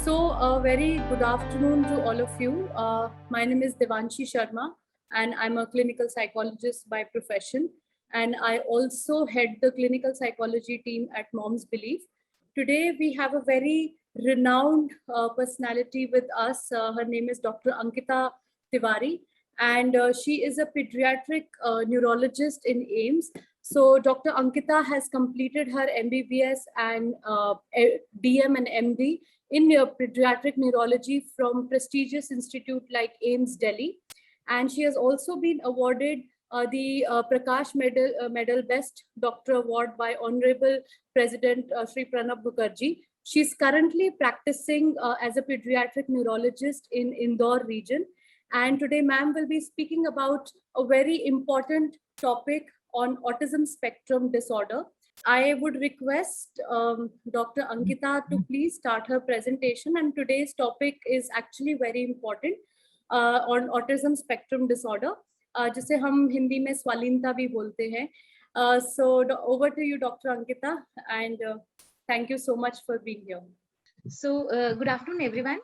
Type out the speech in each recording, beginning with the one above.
So, a very good afternoon to all of you. My name is Devanshi Sharma, and I'm a clinical psychologist by profession. And I also head the clinical psychology team at Moms Believe. Today, we have a very renowned personality with us. Her name is Dr. Ankita Tiwari, and she is a pediatric neurologist in AIMS. So, Dr. Ankita has completed her MBBS and DM and MD in pediatric neurology from prestigious institute like AIMS Delhi. And she has also been awarded the Prakash Medal Best Doctor Award by Honorable President Sri Pranab Mukherjee. She's currently practicing as a pediatric neurologist in Indore region. And today, ma'am will be speaking about a very important topic on autism spectrum disorder. I would request Dr. Ankita to please start her presentation. And today's topic is actually very important on autism spectrum disorder, जिसे हम हिंदी में स्वालीनता भी बोलते हैं. So over to you, Dr. Ankita, and thank you so much for being here. So good afternoon everyone.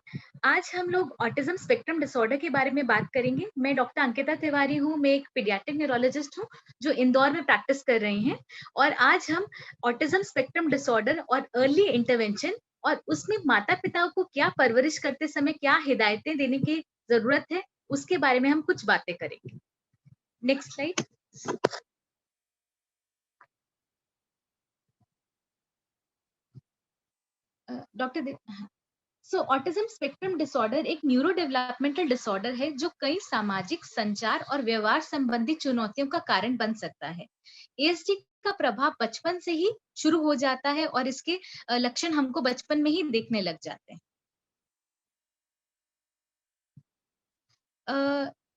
आज हम लोग autism spectrum disorder के बारे में बात करेंगे. मैं डॉक्टर अंकिता तिवारी हूँ. मैं एक पीडियाट्रिक न्यूरोलॉजिस्ट हूँ जो इंदौर में प्रैक्टिस कर रही हैं. और आज हम ऑटिज्म स्पेक्ट्रम डिसऑर्डर और अर्ली इंटरवेंशन और उसमें माता पिता को क्या परवरिश करते समय क्या हिदायतें देने की जरूरत है उसके बारे में हम कुछ बातें करेंगे. Next slide. डॉक्टर सो ऑटिज्म स्पेक्ट्रम डिसऑर्डर एक न्यूरो डेवलपमेंटल डिसऑर्डर है जो कई सामाजिक, संचार और व्यवहार संबंधी चुनौतियों का कारण बन सकता है. एएसडी का प्रभाव बचपन से ही शुरू हो जाता है और इसके लक्षण हमको बचपन में ही देखने लग जाते हैं.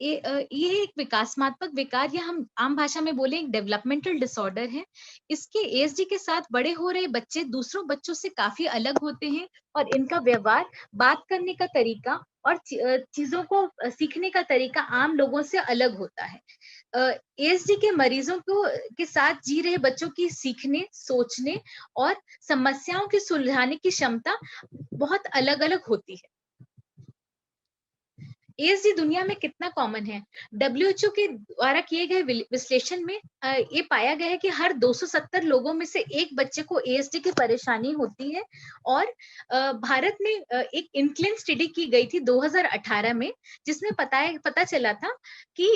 ये एक विकासात्मक विकार या हम आम भाषा में बोले एक डेवलपमेंटल डिसऑर्डर है. इसके एएसडी के साथ बड़े हो रहे बच्चे दूसरों बच्चों से काफी अलग होते हैं और इनका व्यवहार, बात करने का तरीका और चीजों को सीखने का तरीका आम लोगों से अलग होता है. एएसडी के मरीजों के साथ जी रहे बच्चों की सीखने, सोचने और समस्याओं की सुलझाने की क्षमता बहुत अलग अलग होती है. एएसडी दुनिया में कितना कॉमन है? WHO के द्वारा किए गए विश्लेषण में ये पाया गया है कि हर 270 लोगों में से एक बच्चे को एएसडी की परेशानी होती है. और भारत में एक इनक्लेन स्टडी की गई थी 2018 में जिसमें पता चला था कि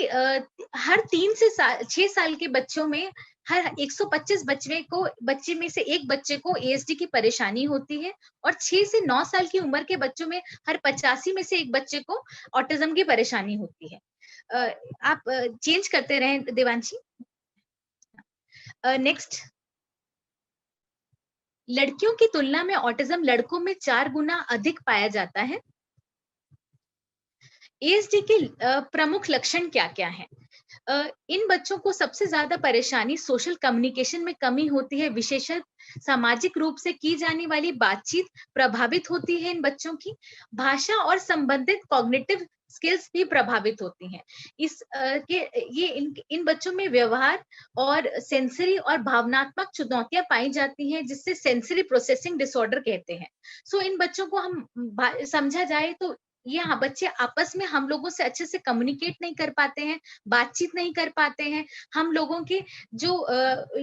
हर 3 से 6 साल के बच्चों में हर 125 बच्चे में से एक बच्चे को एएसडी की परेशानी होती है और 6 से 9 साल की उम्र के बच्चों में हर 85 में से एक बच्चे को ऑटिज्म की परेशानी होती है. आप चेंज करते रहें देवांशी. नेक्स्ट. लड़कियों की तुलना में ऑटिज्म लड़कों में 4 गुना अधिक पाया जाता है. एएसडी के प्रमुख लक्षण क्या क्या हैं? इन बच्चों को सबसे ज्यादा परेशानी सोशल कम्युनिकेशन में कमी होती है. विशेषतः सामाजिक रूप से की जाने वाली बातचीत प्रभावित होती है इन बच्चों की. भाषा और संबंधित कॉग्निटिव स्किल्स भी प्रभावित होती हैं. इन बच्चों में व्यवहार और सेंसरी और भावनात्मक चुनौतियां पाई जाती हैं जिससे सेंसरी प्रोसेसिंग डिसऑर्डर कहते हैं. सो इन बच्चों को हम समझा जाए तो ये बच्चे आपस में हम लोगों से अच्छे से कम्युनिकेट नहीं कर पाते हैं, बातचीत नहीं कर पाते हैं. हम लोगों के जो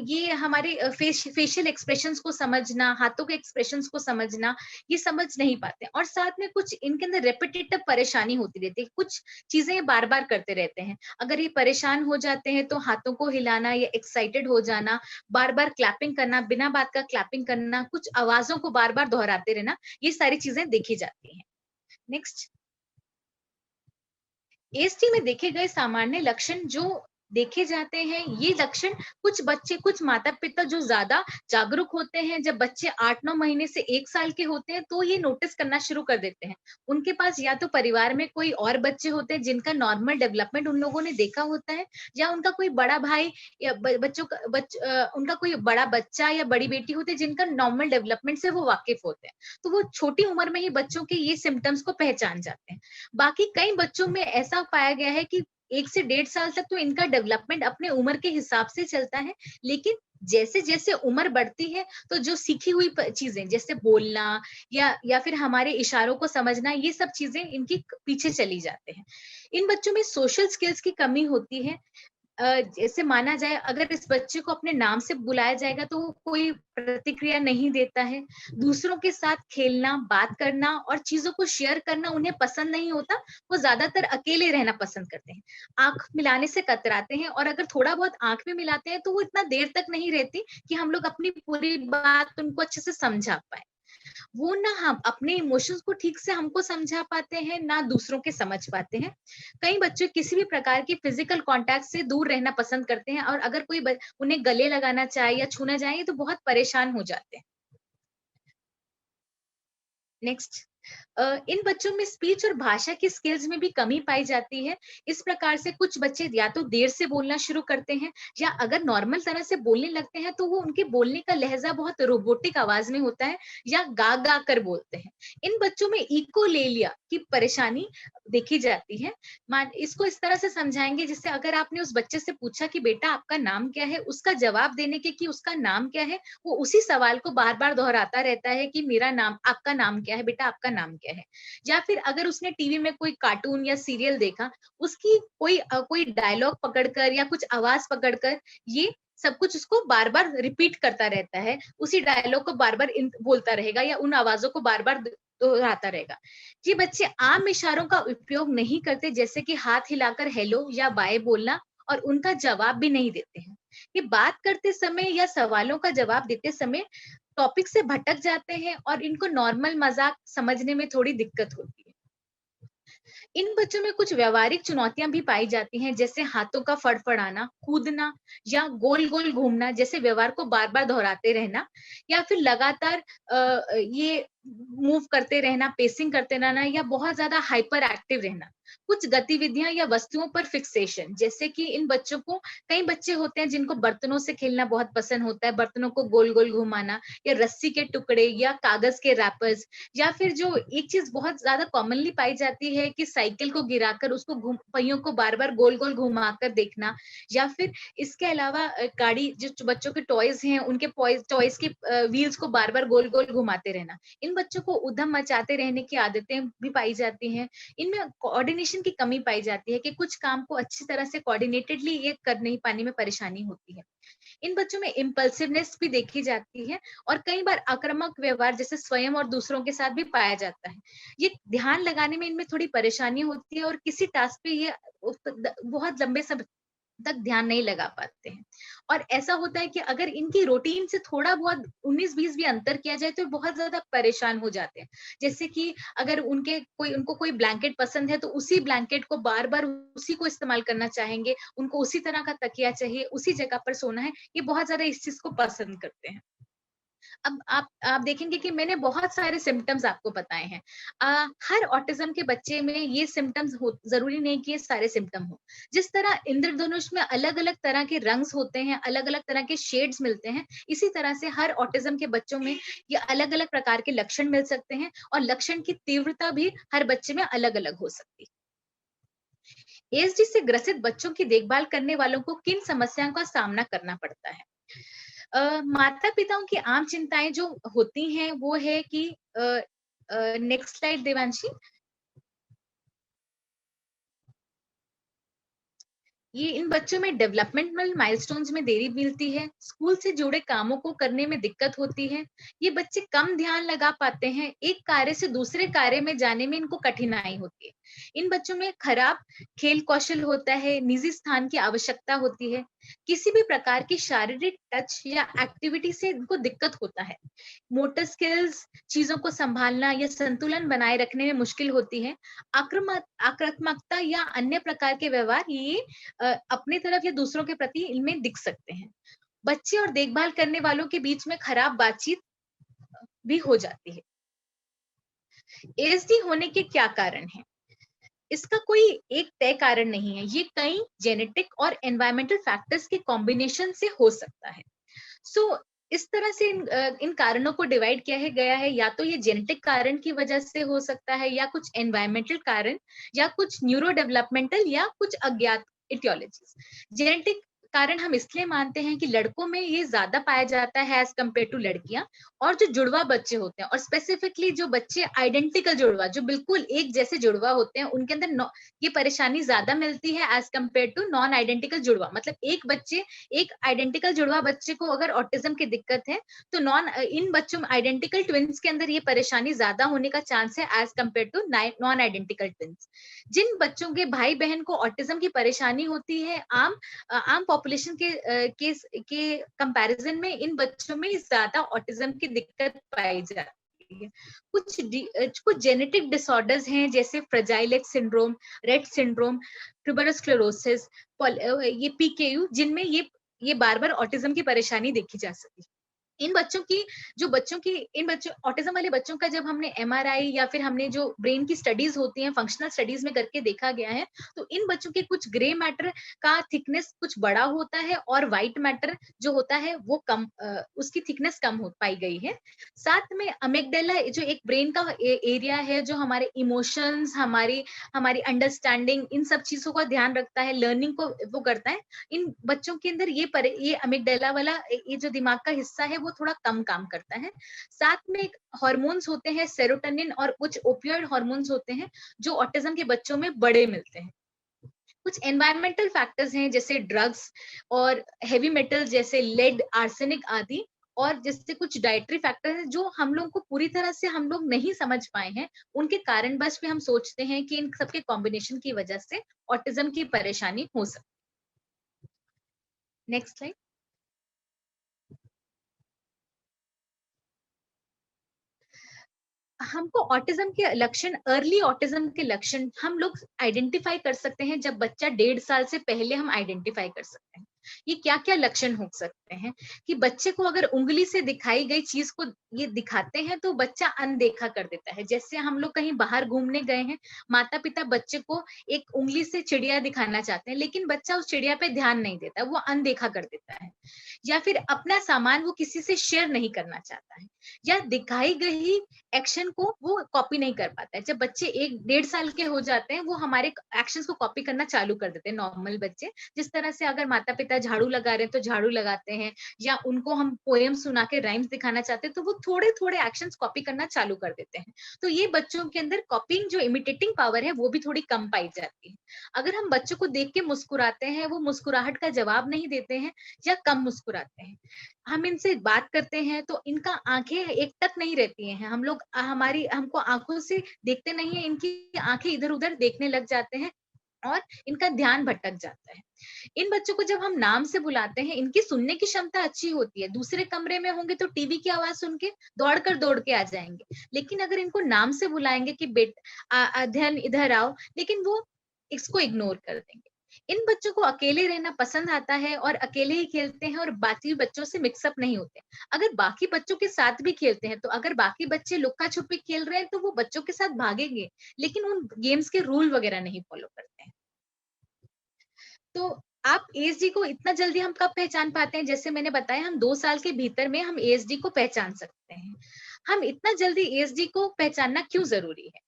ये हमारे फेशियल एक्सप्रेशंस को समझना, हाथों के एक्सप्रेशंस को समझना, ये समझ नहीं पाते. और साथ में कुछ इनके अंदर रेपिटेटिव परेशानी होती रहती है. कुछ चीजें बार बार करते रहते हैं. अगर ये परेशान हो जाते हैं तो हाथों को हिलाना या एक्साइटेड हो जाना, बार बार क्लैपिंग करना, बिना बात का क्लैपिंग करना, कुछ आवाजों को बार बार दोहराते रहना, ये सारी चीजें देखी जाती हैं. नेक्स्ट. एएसडी में देखे गए सामान्य लक्षण जो देखे जाते हैं, ये लक्षण कुछ माता पिता जो ज्यादा जागरूक होते हैं, जब बच्चे 8-9 महीने से 1 साल के होते हैं तो ये नोटिस करना शुरू कर देते हैं. उनके पास या तो परिवार में कोई और बच्चे होते हैं जिनका नॉर्मल डेवलपमेंट उन लोगों ने देखा होता है, या उनका कोई बड़ा भाई या उनका कोई बड़ा बच्चा या बड़ी बेटी होती है जिनका नॉर्मल डेवलपमेंट से वो वाकिफ होते हैं. तो वो छोटी उम्र में ही बच्चों के ये सिम्टम्स को पहचान जाते हैं. बाकी कई बच्चों में ऐसा पाया गया है कि 1 से 1.5 साल तक तो इनका डेवलपमेंट अपने उम्र के हिसाब से चलता है, लेकिन जैसे जैसे उम्र बढ़ती है तो जो सीखी हुई चीजें जैसे बोलना या फिर हमारे इशारों को समझना, ये सब चीजें इनकी पीछे चली जाते हैं। इन बच्चों में सोशल स्किल्स की कमी होती है। जैसे माना जाए अगर इस बच्चे को अपने नाम से बुलाया जाएगा तो वो कोई प्रतिक्रिया नहीं देता है। दूसरों के साथ खेलना, बात करना और चीजों को शेयर करना उन्हें पसंद नहीं होता। वो ज्यादातर अकेले रहना पसंद करते हैं। आंख मिलाने से कतराते हैं और अगर थोड़ा बहुत आंख में मिलाते हैं तो वो इतना देर तक नहीं रहती कि हम लोग अपनी पूरी बात उनको अच्छे से समझा पाए। वो ना हम अपने इमोशंस को ठीक से हमको समझा पाते हैं, ना दूसरों के समझ पाते हैं। कई बच्चे किसी भी प्रकार की फिजिकल कांटेक्ट से दूर रहना पसंद करते हैं और अगर कोई उन्हें गले लगाना चाहे या छूना चाहे तो बहुत परेशान हो जाते हैं। नेक्स्ट, इन बच्चों में स्पीच और भाषा की स्किल्स में भी कमी पाई जाती है। इस प्रकार से कुछ बच्चे या तो देर से बोलना शुरू करते हैं या अगर नॉर्मल तरह से बोलने लगते हैं तो वो उनके बोलने का लहजा बहुत रोबोटिक आवाज में होता है या गा गा कर बोलते हैं। इन बच्चों में इकोलेलिया की परेशानी देखी जाती है। मान इसको इस तरह से समझाएंगे, जिससे अगर आपने उस बच्चे से पूछा कि बेटा आपका नाम क्या है, उसका जवाब देने के कि उसका नाम क्या है, वो उसी सवाल को बार बार दोहराता रहता है कि मेरा नाम, आपका नाम क्या है बेटा, आपका नाम क्या है। या फिर अगर उसने टीवी में कोई कार्टून या सीरियल देखा, उसकी कोई डायलॉग पकड़कर या कुछ आवाज पकड़कर ये सब कुछ उसको बार बार रिपीट करता रहता है, उसी डायलॉग को बार बार बोलता रहेगा या उन आवाजों को बार बार दोहराता रहेगा। ये बच्चे आम इशारों का उपयोग नहीं करते, जैसे कि हाथ हिलाकर हेलो या बाय बोलना, और उनका जवाब भी नहीं देते हैं। ये बात करते समय या सवालों का जवाब देते समय टॉपिक से भटक जाते हैं और इनको नॉर्मल मजाक समझने में थोड़ी दिक्कत होती है। इन बच्चों में कुछ व्यवहारिक चुनौतियां भी पाई जाती हैं, जैसे हाथों का फड़फड़ाना, कूदना या गोल गोल घूमना जैसे व्यवहार को बार बार दोहराते रहना, या फिर लगातार ये मूव करते रहना, पेसिंग करते रहना, या बहुत ज्यादा हाइपर एक्टिव रहना। कुछ गतिविधियां या वस्तुओं पर फिक्सेशन, जैसे कि इन बच्चों को, कई बच्चे होते हैं जिनको बर्तनों से खेलना बहुत पसंद होता है, बर्तनों को गोल गोल घुमाना या रस्सी के टुकड़े या कागज के रैपर्स, या फिर जो एक चीज बहुत ज्यादा कॉमनली पाई जाती है कि साइकिल को गिराकर उसको पहियों को बार बार गोल गोल घुमाकर देखना, या फिर इसके अलावा गाड़ी जो बच्चों के टॉयज हैं उनके टॉयज के व्हील्स को बार बार गोल गोल घुमाते रहना। इन बच्चों को उधम मचाते रहने की आदतें भी पाई जाती हैं। इनमें कोऑर्डिनेशन की कमी पाई जाती है कि कुछ काम को अच्छी तरह से कोऑर्डिनेटेडली ये कर नहीं पाने में परेशानी होती है। इन बच्चों में इम्पल्सिवनेस भी देखी जाती है और कई बार आक्रामक व्यवहार जैसे स्वयं और दूसरों के साथ भी पाया जाता है। ये ध्यान लगाने में इनमें थोड़ी परेशानी होती है और किसी टास्क पे ये बहुत लंबे समय तक ध्यान नहीं लगा पाते हैं। और ऐसा होता है कि अगर इनकी रूटीन से थोड़ा बहुत 19-20 भी अंतर किया जाए तो बहुत ज्यादा परेशान हो जाते हैं। जैसे कि अगर उनको कोई ब्लैंकेट पसंद है तो उसी ब्लैंकेट को बार बार उसी को इस्तेमाल करना चाहेंगे, उनको उसी तरह का तकिया चाहिए, उसी जगह पर सोना है, ये बहुत ज्यादा इस चीज को पसंद करते हैं। अब आप देखेंगे कि मैंने बहुत सारे सिम्पटम्स आपको बताए हैं। हर ऑटिज्म के बच्चे में ये सिम्पटम्स जरूरी नहीं कि ये सारे सिम्पटम हो। जिस तरह इंद्रधनुष में अलग अलग तरह के रंग्स होते हैं, अलग अलग तरह के शेड्स मिलते हैं, इसी तरह से हर ऑटिज्म के बच्चों में ये अलग अलग प्रकार के लक्षण मिल सकते हैं और लक्षण की तीव्रता भी हर बच्चे में अलग अलग हो सकती है। एएसडी से ग्रसित बच्चों की देखभाल करने वालों को किन समस्याओं का सामना करना पड़ता है? माता पिताओं की आम चिंताएं जो होती हैं वो है कि नेक्स्ट स्लाइड देवांशी। ये इन बच्चों में डेवलपमेंटल माइलस्टोन्स में देरी मिलती है, स्कूल से जुड़े कामों को करने में दिक्कत होती है, ये बच्चे कम ध्यान लगा पाते हैं, एक कार्य से दूसरे कार्य में जाने में इनको कठिनाई होती है। इन बच्चों में खराब खेल कौशल होता है, निजी स्थान की आवश्यकता होती है, किसी भी प्रकार की शारीरिक टच या एक्टिविटी से इनको दिक्कत होता है, मोटर स्किल्स, चीजों को संभालना या संतुलन बनाए रखने में मुश्किल होती है, आक्रामकता या अन्य प्रकार के व्यवहार ये अपनी तरफ या दूसरों के प्रति इनमें दिख सकते हैं। बच्चे और देखभाल करने वालों के बीच में खराब बातचीत भी हो जाती है। एएसडी होने के क्या कारण हैं? इसका कोई एक तय कारण नहीं है, ये कई जेनेटिक और एनवायरमेंटल फैक्टर्स के कॉम्बिनेशन से हो सकता है। सो इस तरह से इन कारणों को डिवाइड किया है गया है, या तो ये जेनेटिक कारण की वजह से हो सकता है, या कुछ एनवायरमेंटल कारण, या कुछ न्यूरो डेवलपमेंटल, या कुछ अज्ञात इटियोलॉजीज। जेनेटिक कारण हम इसलिए मानते हैं कि लड़कों में ये ज्यादा पाया जाता है एज कम्पेयर टू लड़कियां, और जो जुड़वा बच्चे होते हैं, और स्पेसिफिकली जो बच्चे आइडेंटिकल जुड़वा, जो बिल्कुल एक जैसे जुड़वा होते हैं, उनके अंदर ये परेशानी ज्यादा मिलती है as compare to non identical जुड़वा। मतलब एक आइडेंटिकल जुड़वा बच्चे को अगर ऑटिज्म की दिक्कत है, तो इन बच्चों में आइडेंटिकल ट्विंस के अंदर ये परेशानी ज्यादा होने का चांस है as compare to non identical twins. जिन बच्चों के भाई बहन को ऑटिज्म की परेशानी होती है, आम पॉपुलेशन के कंपैरिजन में इन बच्चों में ज्यादा ऑटिज्म की दिक्कत पाई जाती है। कुछ जेनेटिक डिसऑर्डर्स हैं, जैसे fragile x syndrome, Rett syndrome, tuberous sclerosis, ये पीकेयू, जिनमें ये बार बार ऑटिज्म की परेशानी देखी जा सकती है। इन बच्चों ऑटिज्म वाले बच्चों का जब हमने एमआरआई या फिर हमने जो ब्रेन की स्टडीज होती हैं फंक्शनल स्टडीज में करके देखा गया है, तो इन बच्चों के कुछ ग्रे मैटर का थिकनेस कुछ बड़ा होता है, और व्हाइट मैटर जो होता है वो उसकी थिकनेस कम हो पाई गई है। साथ में अमिगडाला जो एक ब्रेन का एरिया है, जो हमारे इमोशंस, हमारी अंडरस्टैंडिंग, इन सब चीजों का ध्यान रखता है, लर्निंग को वो करता है, इन बच्चों के अंदर ये अमिगडाला वाला ये जो दिमाग का हिस्सा है वो थोड़ा कम काम करता है। साथ में हार्मोन्स होते हैं सेरोटोनिन और कुछ ओपियोइड हार्मोन्स होते हैं, जो ऑटिज्म के बच्चों में बड़े मिलते हैं। कुछ एनवायरमेंटल फैक्टर्स हैं, जैसे ड्रग्स और हेवी मेटल जैसे लेड, आर्सेनिक आदि, और जिससे कुछ डाइटरी फैक्टर हैं जो हम लोग को पूरी तरह से हम लोग नहीं समझ पाए हैं, उनके कारणवश भी हम सोचते हैं कि इन सबके कॉम्बिनेशन की वजह से ऑटिज्म की परेशानी हो सकती है। Next slide. हमको ऑटिज्म के लक्षण, अर्ली ऑटिज्म के लक्षण हम लोग आइडेंटिफाई कर सकते हैं, जब बच्चा 1.5 साल से पहले हम आइडेंटिफाई कर सकते हैं। ये क्या क्या लक्षण हो सकते हैं कि बच्चे को अगर उंगली से दिखाई गई चीज को ये दिखाते हैं तो बच्चा अनदेखा कर देता है। जैसे हम लोग कहीं बाहर घूमने गए हैं, माता पिता बच्चे को एक उंगली से चिड़िया दिखाना चाहते हैं, लेकिन बच्चा उस चिड़िया पे ध्यान नहीं देता, वो अनदेखा कर देता है। या फिर अपना सामान वो किसी से शेयर नहीं करना चाहता है, या दिखाई गई एक्शन को वो कॉपी नहीं कर पाता है। जब बच्चे 1-1.5 साल के हो जाते हैं, वो हमारे एक्शंस को कॉपी करना चालू कर देते हैं। नॉर्मल बच्चे जिस तरह से अगर माता पिता झाड़ू लगा रहे हैं तो झाड़ू लगाते हैं, या उनको हम पोएम सुना के राइम्स दिखाना चाहते हैं, तो वो थोड़े थोड़े एक्शंस कॉपी करना चालू कर देते हैं। तो ये बच्चों के अंदर कॉपिंग जो इमिटेटिंग पावर है वो भी थोड़ी कम पाई जाती है। अगर हम बच्चों को देख के मुस्कुराते हैं, वो मुस्कुराहट का जवाब नहीं देते हैं, या कम मुस्कुराते हैं। हम इनसे बात करते हैं तो इनका आंखें एक टक नहीं रहती हैं, हम लोग हमको आंखों से देखते नहीं है, इनकी आंखें इधर उधर देखने लग जाते हैं, और इनका ध्यान भटक जाता है। इन बच्चों को जब हम नाम से बुलाते हैं, इनकी सुनने की क्षमता अच्छी होती है, दूसरे कमरे में होंगे तो टीवी की आवाज सुन के दौड़ के आ जाएंगे, लेकिन अगर इनको नाम से बुलाएंगे कि अध्ययन इधर आओ, लेकिन वो इसको इग्नोर कर देंगे। इन बच्चों को अकेले रहना पसंद आता है, और अकेले ही खेलते हैं, और बाकी बच्चों से मिक्सअप नहीं होते। अगर बाकी बच्चों के साथ भी खेलते हैं, तो अगर बाकी बच्चे लुक्का छुपी खेल रहे हैं तो वो बच्चों के साथ भागेंगे, लेकिन उन गेम्स के रूल वगैरह नहीं फॉलो करते हैं। तो आप एएसडी को इतना जल्दी हम कब पहचान पाते हैं? जैसे मैंने बताया, हम 2 साल के भीतर में हम एएसडी को पहचान सकते हैं। हम इतना जल्दी एएसडी को पहचानना क्यों जरूरी है?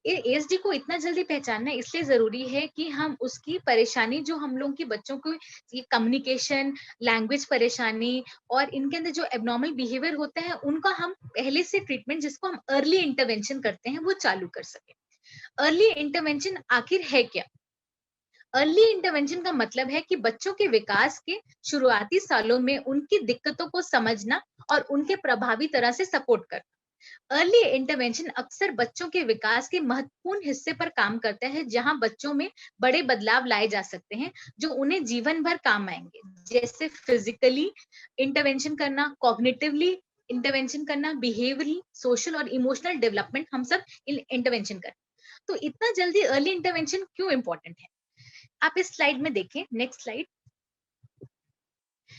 एएसडी को इतना जल्दी पहचानना इसलिए जरूरी है कि हम उसकी परेशानी, जो हम लोग के बच्चों को ये कम्युनिकेशन, लैंग्वेज परेशानी, और इनके अंदर जो एबनॉर्मल बिहेवियर होता है, उनका हम पहले से ट्रीटमेंट, जिसको हम अर्ली इंटरवेंशन करते हैं, वो चालू कर सके। अर्ली इंटरवेंशन आखिर है क्या? अर्ली इंटरवेंशन का मतलब है कि बच्चों के विकास के शुरुआती सालों में उनकी दिक्कतों को समझना और उनके प्रभावी तरह से सपोर्ट करना। अर्ली इंटरवेंशन अक्सर बच्चों के विकास के महत्वपूर्ण हिस्से पर काम करता है, जहां बच्चों में बड़े बदलाव लाए जा सकते हैं जो उन्हें जीवन भर काम आएंगे, जैसे फिजिकली इंटरवेंशन करना, कॉग्निटिवली इंटरवेंशन करना, बिहेवियरली, सोशल और इमोशनल डेवलपमेंट, हम सब इंटरवेंशन करना। तो इतना जल्दी अर्ली इंटरवेंशन क्यों इंपॉर्टेंट है? आप इस स्लाइड में देखें, नेक्स्ट स्लाइड।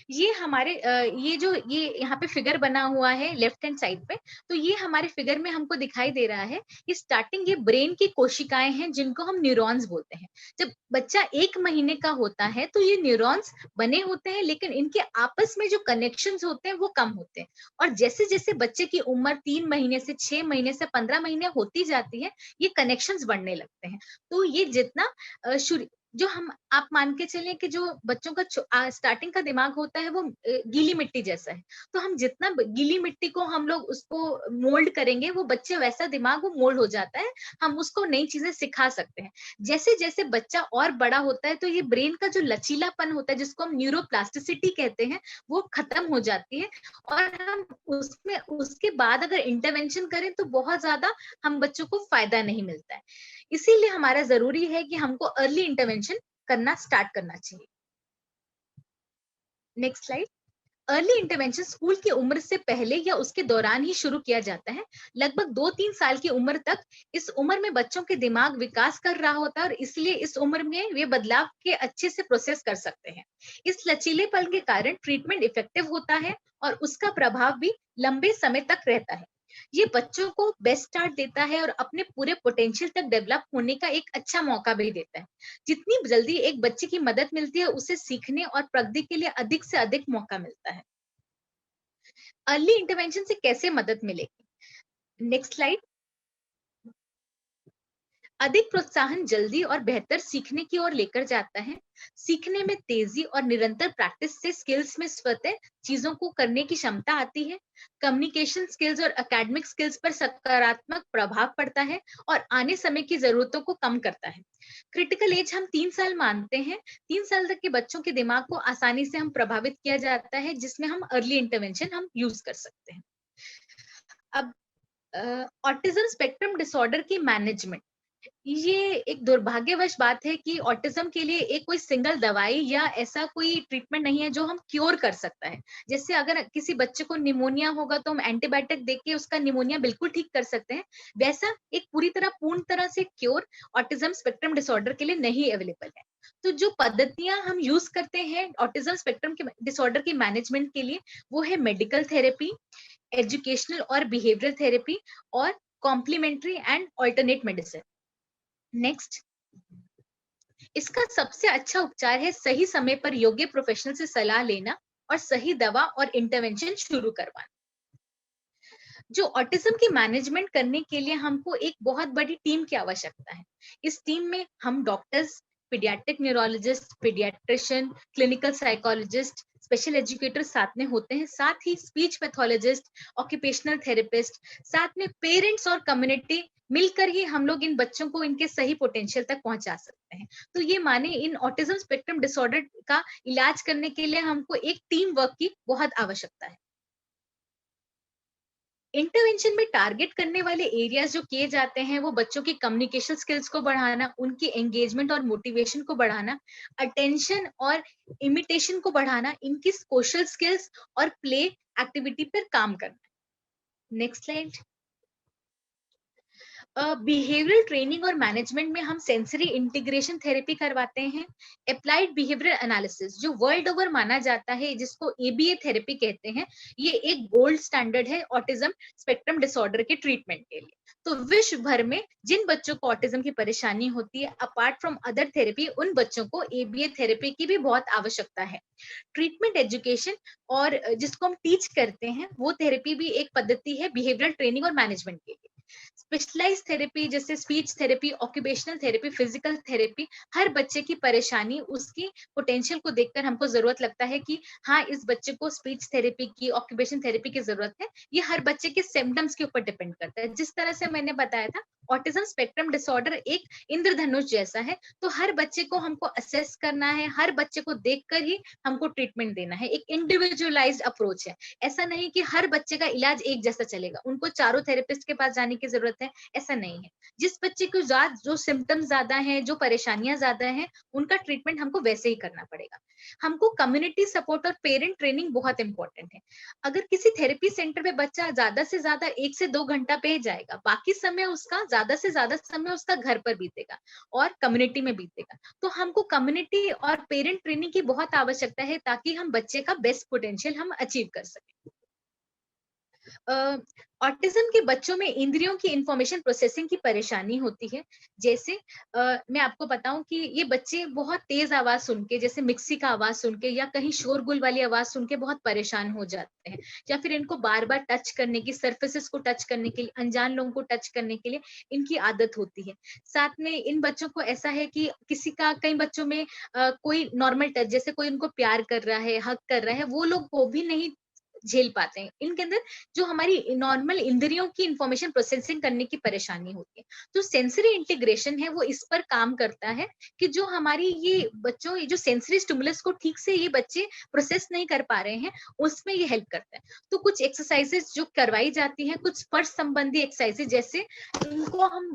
ये हमारे ये यहाँ पे फिगर बना हुआ है लेफ्ट हैंड साइड पे, तो ये हमारे फिगर में हमको दिखाई दे रहा है कि स्टार्टिंग ये ब्रेन की कोशिकाएं हैं जिनको हम न्यूरॉन्स बोलते हैं। जब बच्चा 1 महीने का होता है तो ये न्यूरॉन्स बने होते हैं, लेकिन इनके आपस में जो कनेक्शंस होते हैं वो कम होते हैं। और जैसे जैसे बच्चे की उम्र 3 महीने से 6 महीने से 15 महीने होती जाती है, ये कनेक्शंस बढ़ने लगते हैं। तो ये जितना शुरू जो हम आप मान के चलें कि जो बच्चों का स्टार्टिंग का दिमाग होता है वो गीली मिट्टी जैसा है। तो हम जितना गीली मिट्टी को हम लोग उसको मोल्ड करेंगे, वो बच्चे वैसा दिमाग वो मोल्ड हो जाता है। हम उसको नई चीजें सिखा सकते हैं। जैसे जैसे बच्चा और बड़ा होता है तो ये ब्रेन का जो लचीलापन होता है, जिसको हम न्यूरोप्लास्टिसिटी कहते हैं, वो खत्म हो जाती है। और हम उसमें उसके बाद अगर इंटरवेंशन करें तो बहुत ज्यादा हम बच्चों को फायदा नहीं मिलता है। इसीलिए हमारा जरूरी है कि हमको अर्ली इंटरवेंशन करना स्टार्ट करना चाहिए। Next slide. Early intervention school की उम्र से पहले या उसके दौरान ही शुरू किया जाता है। लगभग 2-3 साल की उम्र तक इस उम्र में बच्चों के दिमाग विकास कर रहा होता है, और इसलिए इस उम्र में वे बदलाव के अच्छे से प्रोसेस कर सकते हैं। इस लचीलेपन के कारण ट्रीटमेंट इफेक्टिव होता है और उसका प्रभाव भी लंबे समय तक रहता है। ये बच्चों को बेस्ट स्टार्ट देता है और अपने पूरे पोटेंशियल तक डेवलप होने का एक अच्छा मौका भी देता है। जितनी जल्दी एक बच्चे की मदद मिलती है, उसे सीखने और प्रगति के लिए अधिक से अधिक मौका मिलता है। अर्ली इंटरवेंशन से कैसे मदद मिलेगी? Next slide. अधिक प्रोत्साहन जल्दी और बेहतर सीखने की ओर लेकर जाता है। सीखने में तेजी और निरंतर प्रैक्टिस से स्किल्स में स्वतः चीजों को करने की क्षमता आती है। कम्युनिकेशन स्किल्स और एकेडमिक स्किल्स पर सकारात्मक प्रभाव पड़ता है और आने समय की जरूरतों को कम करता है। क्रिटिकल एज हम 3 साल मानते हैं। 3 साल तक के बच्चों के दिमाग को आसानी से हम प्रभावित किया जाता है, जिसमें हम अर्ली इंटरवेंशन हम यूज कर सकते हैं। अब ऑटिज्म स्पेक्ट्रम डिसऑर्डर की मैनेजमेंट। ये एक दुर्भाग्यवश बात है कि ऑटिज्म के लिए एक कोई सिंगल दवाई या ऐसा कोई ट्रीटमेंट नहीं है जो हम क्योर कर सकता है। जैसे अगर किसी बच्चे को निमोनिया होगा तो हम एंटीबायोटिक देके उसका निमोनिया बिल्कुल ठीक कर सकते हैं। वैसा एक पूर्ण तरह से क्योर ऑटिज्म स्पेक्ट्रम डिसऑर्डर के लिए नहीं अवेलेबल है। तो जो पद्धतियां हम यूज करते हैं ऑटिज्म स्पेक्ट्रम के डिसऑर्डर के मैनेजमेंट के लिए, वो है मेडिकल थेरेपी, एजुकेशनल और बिहेवियरल थेरेपी, और complementary and alternate medicine. Next. इसका सबसे अच्छा उपचार है सही समय पर योग्य प्रोफेशनल से सलाह लेना और सही दवा और इंटरवेंशन शुरू करवाना। जो ऑटिज्म की मैनेजमेंट करने के लिए हमको एक बहुत बड़ी टीम की आवश्यकता है। इस टीम में हम doctors, paediatric neurologist, paediatrician, clinical psychologist, special educator साथ में होते हैं। साथ ही स्पीच पैथोलॉजिस्ट, ऑक्यूपेशनल थेरेपिस्ट, साथ में पेरेंट्स और कम्युनिटी मिलकर ही हम लोग इन बच्चों को इनके सही पोटेंशियल तक पहुंचा सकते हैं। तो ये माने इन ऑटिज्म स्पेक्ट्रम डिसऑर्डर का इलाज करने के लिए हमको एक टीम वर्क की बहुत आवश्यकता है। इंटरवेंशन में टारगेट करने वाले एरियाज जो किए जाते हैं, वो बच्चों की कम्युनिकेशन स्किल्स को बढ़ाना, उनकी एंगेजमेंट और मोटिवेशन को बढ़ाना, अटेंशन और इमिटेशन को बढ़ाना, इनकी सोशल स्किल्स और प्ले एक्टिविटी पर काम करना। Next slide. बिहेवियरल ट्रेनिंग और मैनेजमेंट में हम सेंसरी इंटीग्रेशन थेरेपी करवाते हैं। अप्लाइड बिहेवियरल एनालिसिस जो वर्ल्ड ओवर माना जाता है, जिसको एबीए थेरेपी कहते हैं, ये एक गोल्ड स्टैंडर्ड है ऑटिज्म स्पेक्ट्रम डिसऑर्डर के ट्रीटमेंट के लिए। तो विश्व भर में जिन बच्चों को ऑटिज्म की परेशानी होती है, अपार्ट फ्रॉम अदर थेरेपी, उन बच्चों को एबीए थेरेपी की भी बहुत आवश्यकता है। ट्रीटमेंट एजुकेशन और जिसको हम टीच करते हैं, वो थेरेपी भी एक पद्धति है बिहेवियरल ट्रेनिंग और मैनेजमेंट के लिए। स्पेशलाइज थेरेपी जैसे speech therapy, occupational therapy, physical therapy, हर बच्चे की परेशानी, उसकी पोटेंशियल को देखकर हमको जरूरत लगता है कि हाँ, इस बच्चे को स्पीच थेरेपी की, ऑक्यूपेशन थेरेपी की जरूरत है। ये हर बच्चे के सिम्टम्स के ऊपर डिपेंड करता है। जिस तरह से मैंने बताया था, ऑटिज्म स्पेक्ट्रम डिसऑर्डर एक इंद्रधनुष जैसा है, तो हर बच्चे को हमको असेस करना है, हर बच्चे को देखकर ही हमको ट्रीटमेंट देना है। एक इंडिविजुअलाइज्ड अप्रोच है। ऐसा नहीं कि हर बच्चे का इलाज एक जैसा चलेगा, उनको चारों थेरेपिस्ट के पास जाने की जरूरत है, ऐसा नहीं है। जिस बच्चे को जो सिम्टम्स ज्यादा हैं, जो परेशानियां ज्यादा हैं, उनका ट्रीटमेंट हमको वैसे ही करना पड़ेगा। हमको कम्युनिटी सपोर्ट और पेरेंट ट्रेनिंग बहुत इंपॉर्टेंट है। अगर किसी थेरेपी सेंटर पे बच्चा ज्यादा से ज्यादा 1 से 2 घंटा पे जाएगा, बाकी समय उसका ज्यादा से ज्यादा समय उसका घर पर बीतेगा और कम्युनिटी में बीतेगा। तो हमको कम्युनिटी और पेरेंट ट्रेनिंग की बहुत आवश्यकता है ताकि हम बच्चे का बेस्ट पोटेंशियल हम अचीव कर सकें। ऑटिज्म के बच्चों में इंद्रियों की इंफॉर्मेशन प्रोसेसिंग की परेशानी होती है। जैसे मैं आपको बताऊं कि ये बच्चे बहुत तेज आवाज सुन के, जैसे मिक्सी का आवाज सुन के या कहीं शोरगुल वाली आवाज सुन के बहुत परेशान हो जाते हैं, या फिर इनको बार बार टच करने की, सर्फेसेस को टच करने के लिए, अनजान लोगों को टच करने के लिए इनकी आदत होती है। साथ में इन बच्चों को ऐसा है कि किसी का, कई बच्चों में कोई नॉर्मल टच, जैसे कोई उनको प्यार कर रहा है, हक कर रहा है, वो लोग वो भी नहीं झेल पाते हैं। इनके अंदर जो हमारी नॉर्मल इंद्रियों की इंफॉर्मेशन प्रोसेसिंग करने की परेशानी होती है। तो सेंसरी इंटीग्रेशन है वो इस पर काम करता है कि जो हमारी ये बच्चों, ये जो सेंसरी स्टिमुलस को ठीक से ये बच्चे प्रोसेस नहीं कर पा रहे हैं, उसमें ये हेल्प करता है। तो कुछ एक्सरसाइजेस जो करवाई जाती हैं, कुछ स्पर्श संबंधी एक्सरसाइजेस, जैसे इनको हम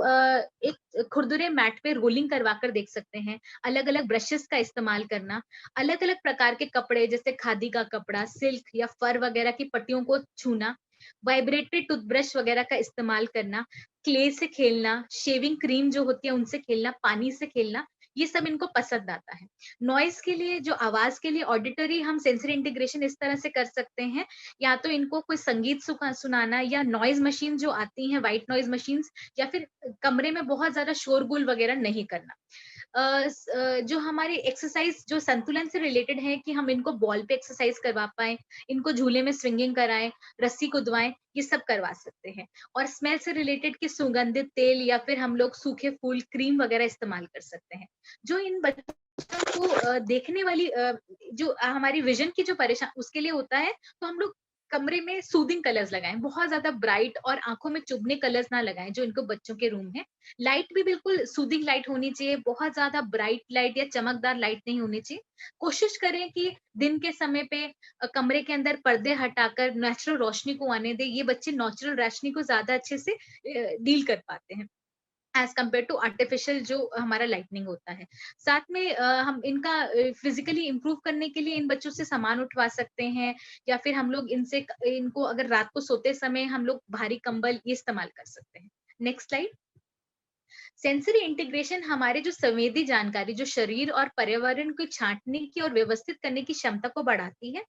एक खुरदुरे मैट पे रोलिंग करवा कर देख सकते हैं, अलग अलग ब्रशेस का इस्तेमाल करना, अलग अलग प्रकार के कपड़े जैसे खादी का कपड़ा, सिल्क या फर वगैरह की पट्टियों को छूना, वाइब्रेटरी टूथब्रश वगैरह का इस्तेमाल करना, क्ले से खेलना, शेविंग क्रीम जो होती है उनसे खेलना, पानी से खेलना, ये सब इनको पसंद आता है। नॉइज के लिए, जो आवाज के लिए ऑडिटरी हम सेंसरी इंटीग्रेशन इस तरह से कर सकते हैं, या तो इनको कोई संगीत सुनाना, या नॉइज मशीन जो आती हैं, व्हाइट नॉइज मशीन, या फिर कमरे में बहुत ज्यादा शोरगुल वगैरह नहीं करना। जो हमारी एक्सरसाइज जो संतुलन से रिलेटेड है कि हम इनको बॉल पे एक्सरसाइज करवा पाए, इनको झूले में स्विंगिंग कराएं, रस्सी कुदवाएं, ये सब करवा सकते हैं। और स्मेल से रिलेटेड की सुगंधित तेल या फिर हम लोग सूखे फूल, क्रीम वगैरह इस्तेमाल कर सकते हैं। जो इन बच्चों को देखने वाली जो हमारी विजन की जो परेशान उसके लिए होता है, तो हम लोग कमरे में सूदिंग कलर्स लगाएं, बहुत ज्यादा ब्राइट और आंखों में चुभने कलर्स ना लगाएं जो इनको बच्चों के रूम है। लाइट भी बिल्कुल सूदिंग लाइट होनी चाहिए, बहुत ज्यादा ब्राइट लाइट या चमकदार लाइट नहीं होनी चाहिए। कोशिश करें कि दिन के समय पे कमरे के अंदर पर्दे हटाकर नेचुरल रोशनी को आने दे। ये बच्चे नेचुरल रोशनी को ज्यादा अच्छे से डील कर पाते हैं एज कम्पेयर टू आर्टिफिशियल जो हमारा लाइटनिंग होता है। साथ में हम इनका फिजिकली इंप्रूव करने के लिए इन बच्चों से सामान उठवा सकते हैं, या फिर हम लोग इनसे, इनको अगर रात को सोते समय हम लोग भारी कंबल ये इस्तेमाल कर सकते हैं। Next slide. सेंसरी इंटीग्रेशन हमारे जो संवेदी जानकारी जो शरीर और पर्यावरण को छांटने की और व्यवस्थित करने की क्षमता को बढ़ाती है।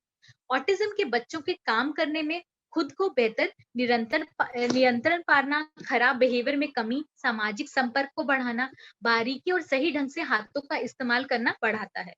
ऑटिज्म के बच्चों के काम करने में खुद को बेहतर नियंत्रण पाना, खराब बिहेवियर में कमी, सामाजिक संपर्क को बढ़ाना, बारीकी और सही ढंग से हाथों का इस्तेमाल करना बढ़ाता है।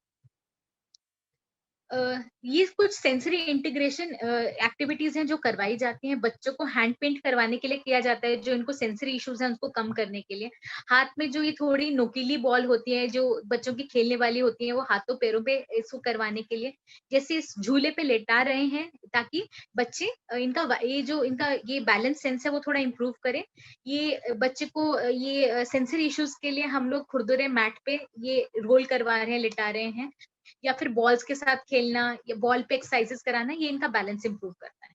ये कुछ सेंसरी इंटीग्रेशन एक्टिविटीज हैं जो करवाई जाती हैं। बच्चों को हैंड पेंट करवाने के लिए किया जाता है, जो इनको सेंसरी इश्यूज हैं उनको कम करने के लिए। हाथ में जो ये थोड़ी नोकीली बॉल होती है जो बच्चों की खेलने वाली होती है, वो हाथों पैरों पे इसको करवाने के लिए, जैसे इस झूले पे लेटा रहे हैं ताकि बच्चे ये जो इनका ये बैलेंस सेंस है वो थोड़ा इंप्रूव करे। ये बच्चे को ये सेंसरी इश्यूज के लिए हम लोग खुरदुरे मैट पे ये रोल करवा रहे हैं, लिटा रहे हैं, या फिर बॉल्स के साथ खेलना या बॉल पे एक्सरसाइजेस कराना, ये इनका बैलेंस इंप्रूव करता है।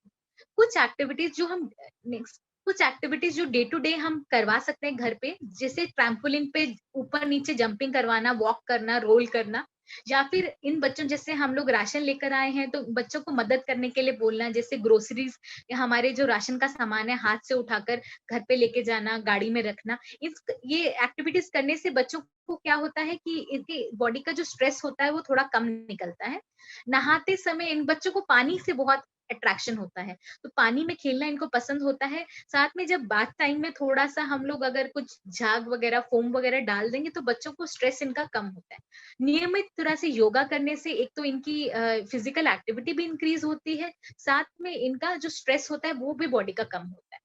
कुछ एक्टिविटीज जो हम नेक्स्ट कुछ एक्टिविटीज जो डे टू डे हम करवा सकते हैं घर पे, जैसे ट्रैम्पोलिन पे ऊपर नीचे जंपिंग करवाना, वॉक करना, रोल करना, या फिर इन बच्चों, जैसे हम लोग राशन लेकर आए हैं तो बच्चों को मदद करने के लिए बोलना, जैसे ग्रोसरीज या हमारे जो राशन का सामान है हाथ से उठाकर घर पे लेके जाना, गाड़ी में रखना। ये एक्टिविटीज करने से बच्चों को क्या होता है कि इनकी बॉडी का जो स्ट्रेस होता है वो थोड़ा कम निकलता है। नहाते समय इन बच्चों को पानी से बहुत अट्रैक्शन होता है, तो पानी में खेलना इनको पसंद होता है। साथ में जब बाथ टाइम में थोड़ा सा हम लोग अगर कुछ झाग वगैरह, फोम वगैरह डाल देंगे तो बच्चों को स्ट्रेस इनका कम होता है। नियमित तरह से योगा करने से एक तो इनकी फिजिकल एक्टिविटी भी इंक्रीज होती है, साथ में इनका जो स्ट्रेस होता है वो भी बॉडी का कम होता है।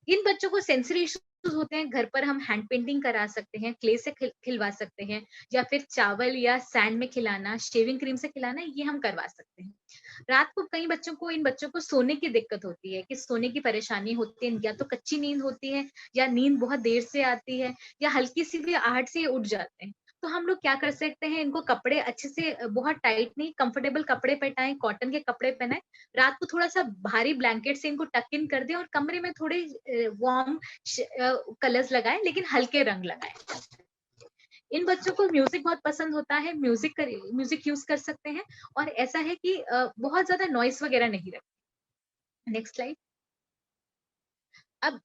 इन बच्चों को सेंसरी इश्यूज होते हैं, घर पर हम हैंड पेंटिंग करा सकते हैं, क्ले से खिलवा सकते हैं, या फिर चावल या सैंड में खिलाना, शेविंग क्रीम से खिलाना, ये हम करवा सकते हैं। रात को कई बच्चों को, इन बच्चों को सोने की दिक्कत होती है, कि सोने की परेशानी होती है, या तो कच्ची नींद होती है, या नींद बहुत देर से आती है, या हल्की सी भी आहट से उठ जाते हैं। तो हम लोग क्या कर सकते हैं, इनको कपड़े अच्छे से, बहुत टाइट नहीं, कंफर्टेबल कपड़े पहनाएं, कॉटन के कपड़े पहनाएं, रात को थोड़ा सा भारी ब्लैंकेट से इनको टक इन कर दें, और कमरे में थोड़े वार्म कलर्स लगाएं, लेकिन हल्के रंग लगाएं। इन बच्चों को म्यूजिक बहुत पसंद होता है, म्यूजिक यूज कर सकते हैं, और ऐसा है कि बहुत ज्यादा नॉइस वगैरह नहीं रखते। Next slide. अब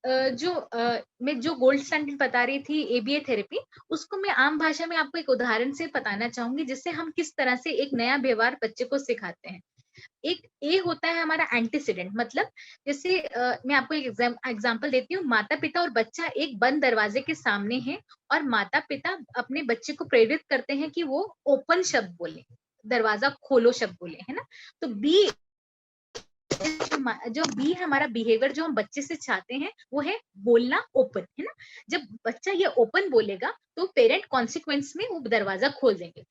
मैं जो गोल्ड स्टैंडर्ड बता रही थी एबीए थेरेपी, उसको मैं आम भाषा में आपको एक उदाहरण से बताना चाहूंगी, जिससे हम किस तरह से एक नया व्यवहार बच्चे को सिखाते हैं। एक ए होता है हमारा एंटीसीडेंट, मतलब जैसे मैं आपको एक एग्जांपल देती हूँ। माता पिता और बच्चा एक बंद दरवाजे के सामने है, और माता पिता अपने बच्चे को प्रेरित करते हैं कि वो ओपन शब्द बोले, दरवाजा खोलो शब्द बोले, है ना। तो बी, जो बी है हमारा बिहेवियर जो हम बच्चे से चाहते हैं, वो है बोलना ओपन, है ना। जब बच्चा ये ओपन बोलेगा तो पेरेंट कॉन्सिक्वेंस में वो दरवाजा खोल देंगे।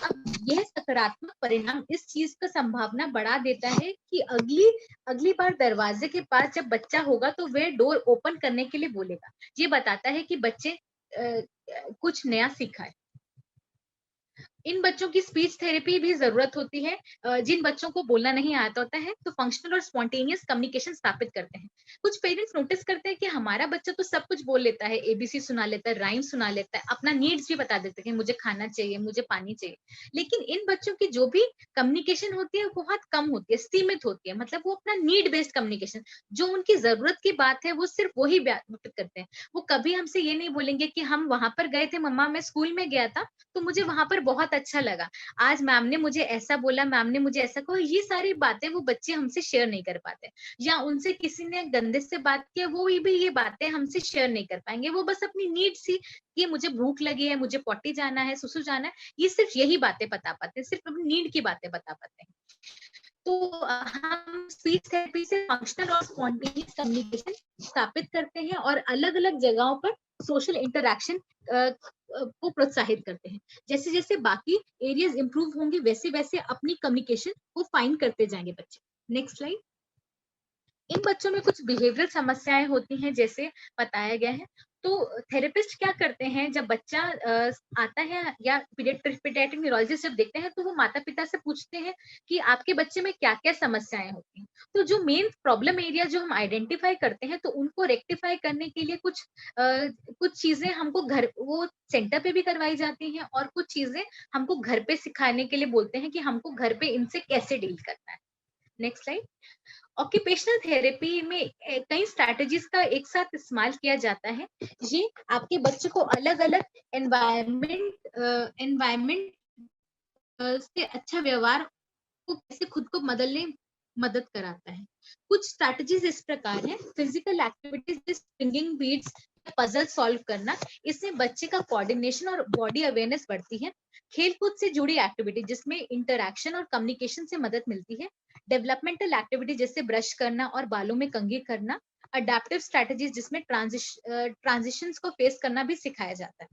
अब यह सकारात्मक परिणाम इस चीज का संभावना बढ़ा देता है कि अगली अगली बार दरवाजे के पास जब बच्चा होगा तो वह डोर ओपन करने के लिए बोलेगा। ये बताता है कि बच्चे कुछ नया सीखा है। इन बच्चों की स्पीच थेरेपी भी जरूरत होती है। जिन बच्चों को बोलना नहीं आता होता है, तो फंक्शनल और स्पॉन्टेनियस कम्युनिकेशन स्थापित करते हैं। कुछ पेरेंट्स नोटिस करते हैं कि हमारा बच्चा तो सब कुछ बोल लेता है, एबीसी सुना लेता है, राइम सुना लेता है, अपना नीड्स भी बता देता है कि मुझे खाना चाहिए, मुझे पानी चाहिए। लेकिन इन बच्चों की जो भी कम्युनिकेशन होती है वो बहुत कम होती है, सीमित होती है। मतलब वो अपना नीड बेस्ड कम्युनिकेशन, जो उनकी जरूरत की बात है वो सिर्फ वही व्यक्त करते हैं। वो कभी हमसे ये नहीं बोलेंगे कि हम वहां पर गए थे मम्मा, मैं स्कूल में गया था तो मुझे वहां पर बहुत अच्छा लगा, आज मैम ने मुझे ऐसा बोला, मैम ने मुझे ऐसा कहा। ये सारी बातें वो बच्चे हमसे शेयर नहीं कर पाते। या उनसे किसी ने गंदे से बात किया, वो भी ये बातें हमसे शेयर नहीं कर पाएंगे। वो बस अपनी नीड्स ही, कि मुझे भूख लगी है, मुझे पॉटी जाना है, सुसु जाना है, ये सिर्फ यही बातें बता पाते हैं, सिर्फ अपनी नीड की बातें बता पाते हैं। तो हम स्पीच थेरेपी से फंक्शनल और स्पॉन्टेनियस कम्युनिकेशन स्थापित करते हैं, और अलग अलग जगहों पर सोशल इंटरैक्शन को प्रोत्साहित करते हैं। जैसे जैसे बाकी एरियाज इंप्रूव होंगे, वैसे वैसे अपनी कम्युनिकेशन को फाइन करते जाएंगे बच्चे। Next slide. इन बच्चों में कुछ बिहेवियरल समस्याएं होती हैं, जैसे बताया गया है। तो थेरेपिस्ट क्या करते हैं, जब बच्चा आता है या पीडियाट्रिक न्यूरोलॉजिस्ट जब देखते हैं, तो वो माता पिता से पूछते हैं कि आपके बच्चे में क्या क्या समस्याएं होती हैं। तो जो मेन प्रॉब्लम एरिया जो हम आइडेंटिफाई करते हैं, तो उनको रेक्टिफाई करने के लिए कुछ चीजें हमको घर, वो सेंटर पे भी करवाई जाती हैं, और कुछ चीजें हमको घर पे सिखाने के लिए बोलते हैं कि हमको घर पे इनसे कैसे डील करना है। Next slide. ऑक्यूपेशनल थेरेपी में कई स्ट्रैटेजीज का एक साथ इस्तेमाल किया जाता है। ये आपके बच्चे को अलग अलग एनवायरमेंट से अच्छा व्यवहार को कैसे खुद को बदलने मदद कराता है। कुछ स्ट्रैटेजीज इस प्रकार है। Physical activities, swinging beats, puzzle solve करना, इससे बच्चे का कोऑर्डिनेशन और बॉडी अवेयरनेस बढ़ती है। खेलकूद से जुड़ी एक्टिविटी जिसमें इंटरैक्शन और कम्युनिकेशन से मदद मिलती है। डेवलपमेंटल एक्टिविटी जैसे ब्रश करना और बालों में कंघी करना। अडेप्टिव स्ट्रैटेजीज जिसमें ट्रांजिशंस को फेस करना भी सिखाया जाता है।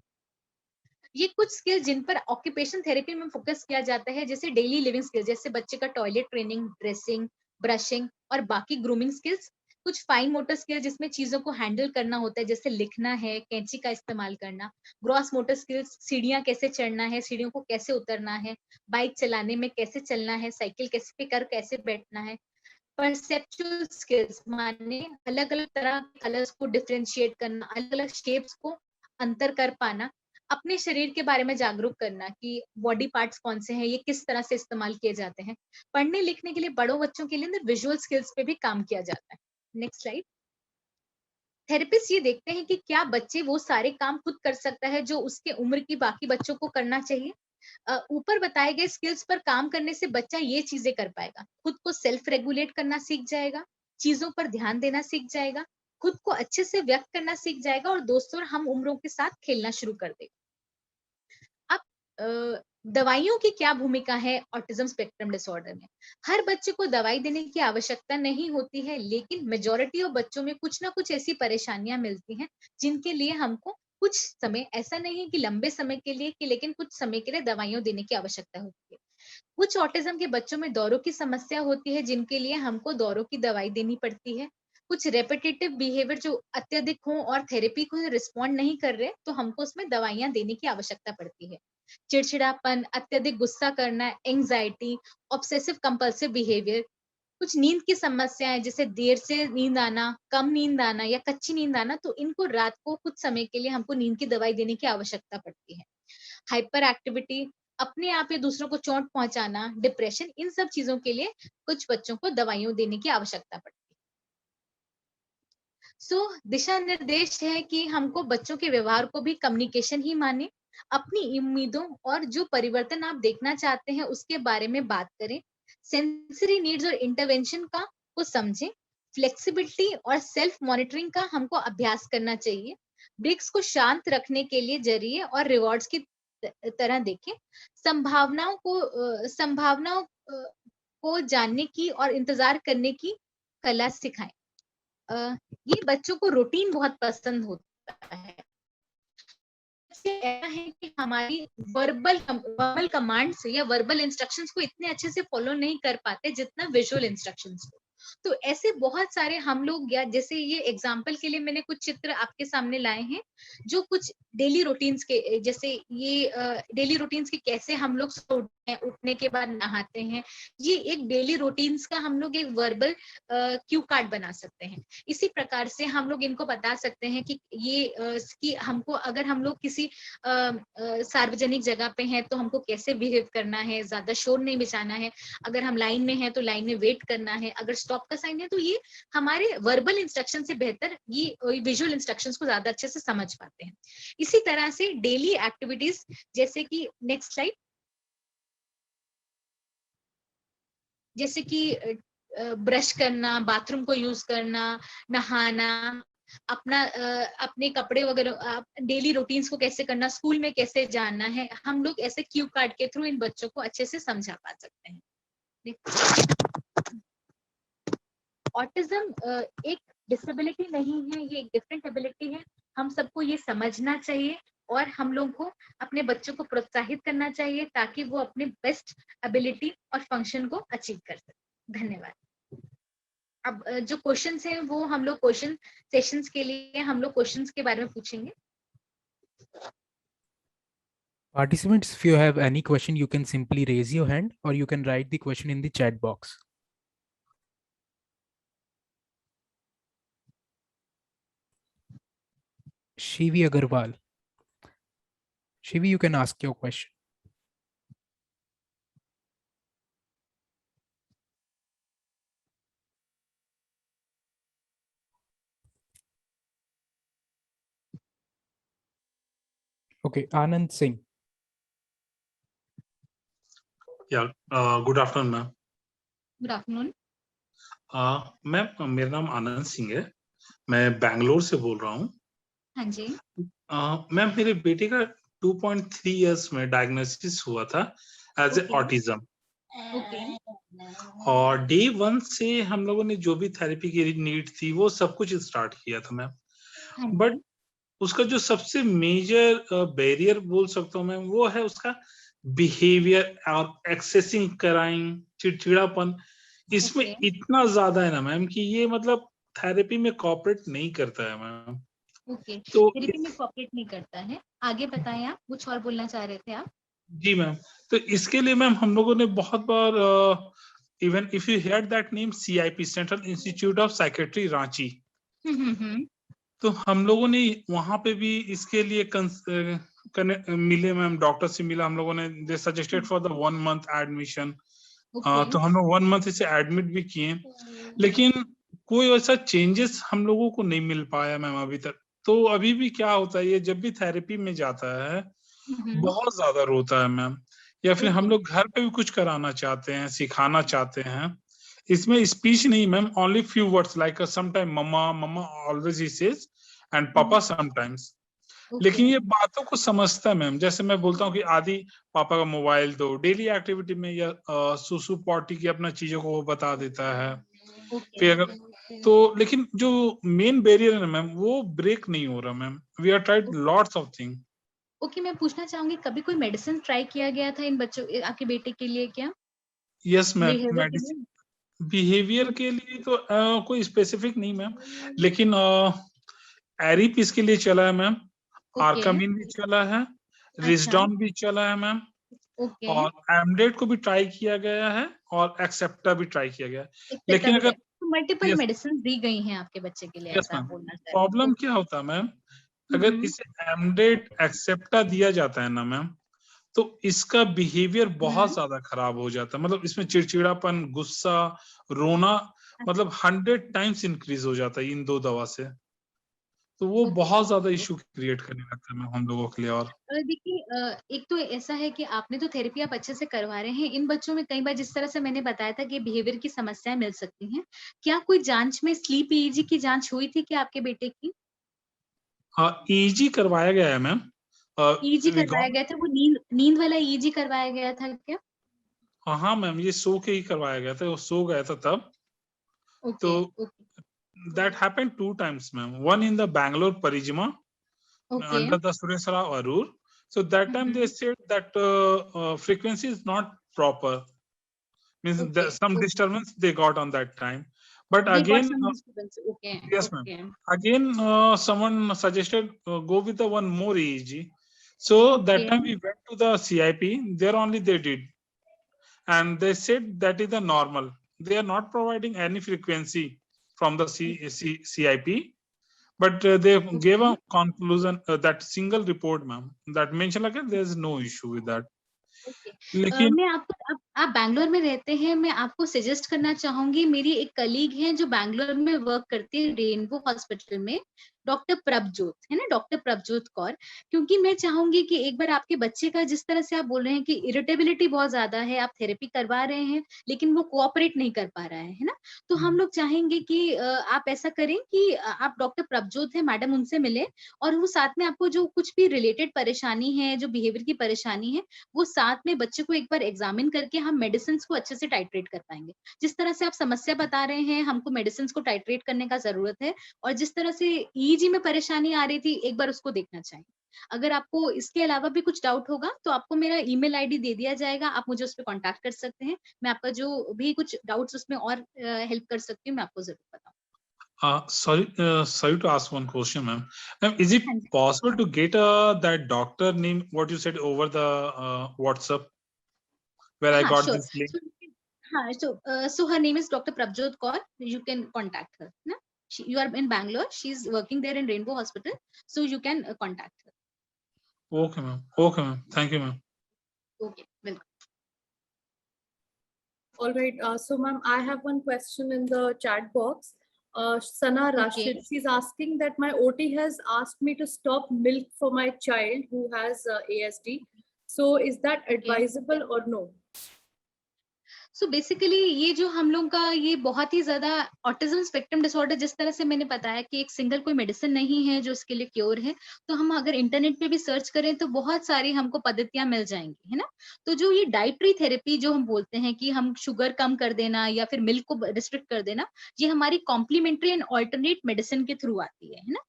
ये कुछ स्किल जिन पर ऑक्यूपेशन थेरेपी में फोकस किया जाता है, जैसे डेली लिविंग स्किल्स, जैसे बच्चे का टॉयलेट ट्रेनिंग, ड्रेसिंग, ब्रशिंग और बाकी ग्रूमिंग स्किल्स। कुछ फाइन मोटर स्किल जिसमें चीजों को हैंडल करना होता है, जैसे लिखना है, कैंची का इस्तेमाल करना। ग्रॉस मोटर स्किल्स, सीढ़ियां कैसे चढ़ना है, सीढ़ियों को कैसे उतरना है, बाइक चलाने में कैसे चलना है, साइकिल कैसे पे कर कैसे बैठना है। परसेप्चुअल स्किल्स माने अलग अलग तरह के कलर्स को डिफरेंशिएट करना, अलग अलग शेप्स को अंतर कर पाना। अपने शरीर के बारे में जागरूक करना कि बॉडी पार्ट्स कौन से हैं, ये किस तरह से इस्तेमाल किए जाते हैं। पढ़ने लिखने के लिए बड़ों बच्चों के लिए विजुअल स्किल्स पे भी काम किया जाता है। Next slide. थेरेपिस्ट ये देखते हैं कि क्या बच्चे वो सारे काम खुद कर सकता है जो उसके उम्र की बाकी बच्चों को करना चाहिए। ऊपर बताए गए स्किल्स पर काम करने से बच्चा ये चीजें कर पाएगा। खुद को सेल्फ रेगुलेट करना सीख जाएगा, चीजों पर ध्यान देना सीख जाएगा, खुद को अच्छे से व्यक्त करना सीख जाएगा, और दोस्तों और हम उम्रों के साथ खेलना शुरू कर देगा। अब दवाइयों की क्या भूमिका है ऑटिज्म स्पेक्ट्रम डिसऑर्डर में। हर बच्चे को दवाई देने की आवश्यकता नहीं होती है, लेकिन मेजोरिटी ऑफ बच्चों में कुछ ना कुछ ऐसी परेशानियां मिलती हैं जिनके लिए हमको कुछ समय, ऐसा नहीं है कि लंबे समय के लिए, कि लेकिन कुछ समय के लिए दवाइयां देने की आवश्यकता होती है। कुछ ऑटिज्म के बच्चों में दौरों की समस्या होती है, जिनके लिए हमको दौरों की दवाई देनी पड़ती है। कुछ रेपिटेटिव बिहेवियर जो अत्यधिक हो और थेरेपी को रिस्पॉन्ड नहीं कर रहे, तो हमको उसमें दवाइयां देने की आवश्यकता पड़ती है। चिड़चिड़ापन, अत्यधिक गुस्सा करना, एंजाइटी, ऑब्सेसिव कंपल्सिव बिहेवियर। कुछ नींद की समस्याएं जैसे देर से नींद आना, कम नींद आना या कच्ची नींद आना, तो इनको रात को कुछ समय के लिए हमको नींद की दवाई देने की आवश्यकता पड़ती है। हाइपर एक्टिविटी, अपने आप या दूसरों को चोट पहुंचाना, डिप्रेशन, इन सब चीजों के लिए कुछ बच्चों को दवाइयों देने की आवश्यकता पड़ती है। दिशा निर्देश है कि हमको बच्चों के व्यवहार को भी कम्युनिकेशन ही माने, अपनी उम्मीदों और जो परिवर्तन आप देखना चाहते हैं उसके बारे में बात करें, सेंसरी नीड्स और इंटरवेंशन का को समझें, फ्लेक्सिबिलिटी और सेल्फ मॉनिटरिंग का हमको अभ्यास करना चाहिए, ब्रेक्स को शांत रखने के लिए जरिए और रिवॉर्ड्स की तरह देखें, संभावनाओं को जानने की और इंतजार करने की कला सिखाएं। ये बच्चों को रूटीन बहुत पसंद होता है। ऐसा है कि हमारी वर्बल कमांड्स या वर्बल इंस्ट्रक्शंस को इतने अच्छे से फॉलो नहीं कर पाते जितना विजुअल इंस्ट्रक्शंस को। तो ऐसे बहुत सारे हम लोग, या जैसे ये एग्जांपल के लिए मैंने कुछ चित्र आपके सामने लाए हैं जो कुछ डेली रूटीन्स के, जैसे ये डेली रूटीन्स के कैसे हम लोग उठने के बाद नहाते हैं, ये एक डेली रूटीन्स का हम लोग एक वर्बल क्यू कार्ड बना सकते हैं। इसी प्रकार से हम लोग इनको बता सकते हैं कि ये कि हमको अगर हम लोग किसी सार्वजनिक जगह पे हैं तो हमको कैसे बिहेव करना है, ज्यादा शोर नहीं मचाना है, अगर हम लाइन में हैं तो लाइन में वेट करना है, अगर स्टॉप का साइन है तो ये हमारे वर्बल इंस्ट्रक्शन से बेहतर ये विजुअल इंस्ट्रक्शंस को ज्यादा अच्छे से समझ पाते हैं। इसी तरह से डेली एक्टिविटीज, जैसे कि नेक्स्ट स्लाइड, जैसे कि ब्रश करना, बाथरूम को यूज करना, नहाना, अपने कपड़े वगैरह, डेली रूटीन्स को कैसे करना, स्कूल में कैसे जाना है, हम लोग ऐसे क्यू कार्ड के थ्रू इन बच्चों को अच्छे से समझा पा सकते हैं। ऑटिज्म एक डिसेबिलिटी नहीं है, ये एक डिफरेंट एबिलिटी है। हम सबको ये समझना चाहिए और हम लोग को अपने बच्चों को प्रोत्साहित करना चाहिए ताकि वो अपने बेस्ट एबिलिटी और फंक्शन को अचीव कर सके। धन्यवाद। अब जो क्वेश्चंस हैं वो हम लोग क्वेश्चन सेशंस के लिए हम लोग क्वेश्चंस के बारे में पूछेंगे। Participants, if you have any question, you can simply raise your hand or you can write the question in the chat box. Shivi Agarwal. Shivi, you can ask your question. Okay, Anand Singh. Yeah, good afternoon, ma'am. Good afternoon. Ma'am, मेरा नाम आनंद सिंह है, मैं बैंगलोर से बोल रहा हूँ। हाँ जी। Ma'am, मेरे बेटे का 2.3 इयर्स में डायग्नोसिस हुआ था एज ए ऑटिज्म। और डे 1 से हम लोगों ने जो भी थेरेपी की नीड थी वो सब कुछ स्टार्ट किया था मैम। बट उसका जो सबसे मेजर बैरियर बोल सकता हूँ मैम, वो है उसका बिहेवियर और एक्सेसिंग क्राइम, चिड़चिड़ापन। इसमें इतना ज्यादा है ना मैम कि ये मतलब थेरेपी में कोऑपरेट नहीं करता है मैम। तो थेरेपी में कोऑपरेट नहीं करता है। आगे बताएं, आप कुछ और बोलना चाह रहे थे आप? जी मैम, तो इसके लिए मैम हम लोगों ने बहुत बार, even if you hear that name, CIP, central institute of psychiatry, Ranchi, तो हम लोगों ने वहां पे भी इसके लिए मिले मैम, डॉक्टर से मिला हम लोगों ने। दे suggested for the 1 month admission. तो हम लोग 1 month इसे एडमिट भी किए, लेकिन कोई ऐसा चेंजेस हम लोगों को नहीं मिल पाया मैम अभी तक। तो अभी भी क्या होता है, ये जब भी थेरेपी में जाता है बहुत ज्यादा रोता है मैम, या फिर हम लोग घर पे भी कुछ कराना चाहते हैं, सिखाना चाहते हैं। इसमें स्पीच नहीं ma'am, only few words like sometime mamma, mamma always ही सेज, एंड पापा समटाइम्स। लेकिन ये बातों को समझता है मैम। जैसे मैं बोलता हूँ कि आदि पापा का मोबाइल दो, डेली एक्टिविटी में, या सुसु पॉटी की अपना चीजों को वो बता देता है। फिर अगर तो, लेकिन जो मेन बैरियर है ना मैम, वो ब्रेक नहीं हो रहा ma'am. We are tried lots of thing. Okay, मैं पूछना चाहूंगी, कभी कोई मेडिसिन ट्राई किया गया था इन बच्चों, आपके बेटे के लिए क्या? यस मैम, मेडिसिन बिहेवियर के लिए तो कोई स्पेसिफिक नहीं मैम, लेकिन एरिप इसके लिए चला है मैम, आर्कामिन भी चला है, रिजडॉन भी चला है मैम, और एमडेट को भी ट्राई किया गया है, और एक्सेप्टा भी ट्राई किया गया है। लेकिन अगर मल्टीपल मेडिसिन दी गई हैं आपके बच्चे के लिए, ऐसा बोलना चाहिए। प्रॉब्लम क्या होता है मैम, अगर इसे एमडेट एक्सेप्टा दिया जाता है ना मैम, तो इसका बिहेवियर बहुत ज्यादा खराब हो जाता है। मतलब इसमें चिड़चिड़ापन, गुस्सा, रोना, मतलब 100 times इंक्रीज हो जाता है इन 2 दवा से। तो वो Okay. बहुत ज्यादा इशू क्रिएट करने लगता है मैम हम लोगों के लिए। और देखिए एक तो ऐसा है कि आपने तो थेरेपी आप अच्छे से करवा रहे हैं, इन बच्चों में कई बार जिस तरह से मैंने बताया था कि बिहेवियर की समस्याएं मिल सकती हैं। क्या कोई जांच में स्लीप ईईजी की जांच हुई थी क्या आपके बेटे की? ईजी करवाया गया है मैम। ईईजी करवाया गया था, वो नींद वाला ईईजी करवाया गया था क्या? हाँ मैम, ये सो के ही करवाया गया था, वो सो गया था तब। ओके तो okay that happened 2 times ma'am, one in the Bangalore Parijima okay under the Sureswara Arur. So that time they said that frequency is not proper, means okay some disturbance they got on that time. But they got again some disturbance. Okay yes ma'am, okay again someone suggested go with the one more EEG. So that okay time we went to the CIP, there only they did, and they said that is the normal, they are not providing any frequency from the CIP, but they gave a conclusion that single report ma'am that mentioned like there is no issue with that. Okay लेकिन मैं आपको आप बैंगलोर में रहते हैं, मैं आपको suggest करना चाहूंगी, मेरी एक कलीग है जो बैंगलोर में वर्क करती है रेनबो हॉस्पिटल में, डॉक्टर प्रभजोत है ना, डॉक्टर प्रभजोत कौर। क्योंकि मैं चाहूंगी कि एक बार आपके बच्चे का जिस तरह से आप बोल रहे हैं कि इरिटेबिलिटी बहुत ज्यादा है, आप थेरेपी करवा रहे हैं लेकिन वो कोऑपरेट नहीं कर पा रहा है ना, तो हम लोग चाहेंगे कि आप ऐसा करें कि आप डॉक्टर प्रभजोत है मैडम, उनसे मिले और वो साथ में आपको जो कुछ भी रिलेटेड परेशानी है, जो बिहेवियर की परेशानी है, वो साथ में बच्चे को एक बार एग्जामिन करके हम मेडिसिन को अच्छे से टाइट्रेट कर पाएंगे। जिस तरह से आप समस्या बता रहे हैं, हमको मेडिसिन को टाइट्रेट करने का जरूरत है, और जिस तरह से ईईजी में परेशानी आ रही थी, एक बार उसको देखना चाहिए। अगर आपको इसके अलावा भी कुछ डाउट होगा तो आपको मेरा ईमेल आईडी दे दिया जाएगा, आप मुझे उस पर कॉन्टैक्ट कर सकते हैं। मैं आपका जो भी कुछ डाउट्स उसमें और हेल्प कर सकती हूँ, मैं आपको जरूर बताऊँ। sorry to ask one question ma'am. Ma'am, is it हाँ जी। possible to get that doctor name what you said over the WhatsApp where I हाँ got श्योर। this link? हाँ, so her name is Dr. Prabjot Kaur. You can contact her. Na? You are in Bangalore. She's working there in Rainbow Hospital, so you can contact her. Okay ma'am, thank you ma'am. Okay, welcome. All right. So, ma'am, I have one question in the chat box. Sana Rashid, Okay. she's asking that my OT has asked me to stop milk for my child who has ASD. So, is that advisable or no? So basically ये जो हम लोग का ये बहुत ही ज्यादा autism spectrum disorder, जिस तरह से मैंने बताया कि एक सिंगल कोई मेडिसिन नहीं है जो इसके लिए क्योर है, तो हम अगर इंटरनेट पे भी सर्च करें तो बहुत सारी हमको पद्धतियां मिल जाएंगी, है ना। तो जो ये डाइटरी थेरेपी जो हम बोलते हैं कि हम शुगर कम कर देना या फिर मिल्क को रिस्ट्रिक्ट कर देना, ये हमारी कॉम्प्लीमेंट्री एंड ऑल्टरनेट मेडिसिन के थ्रू आती है ना।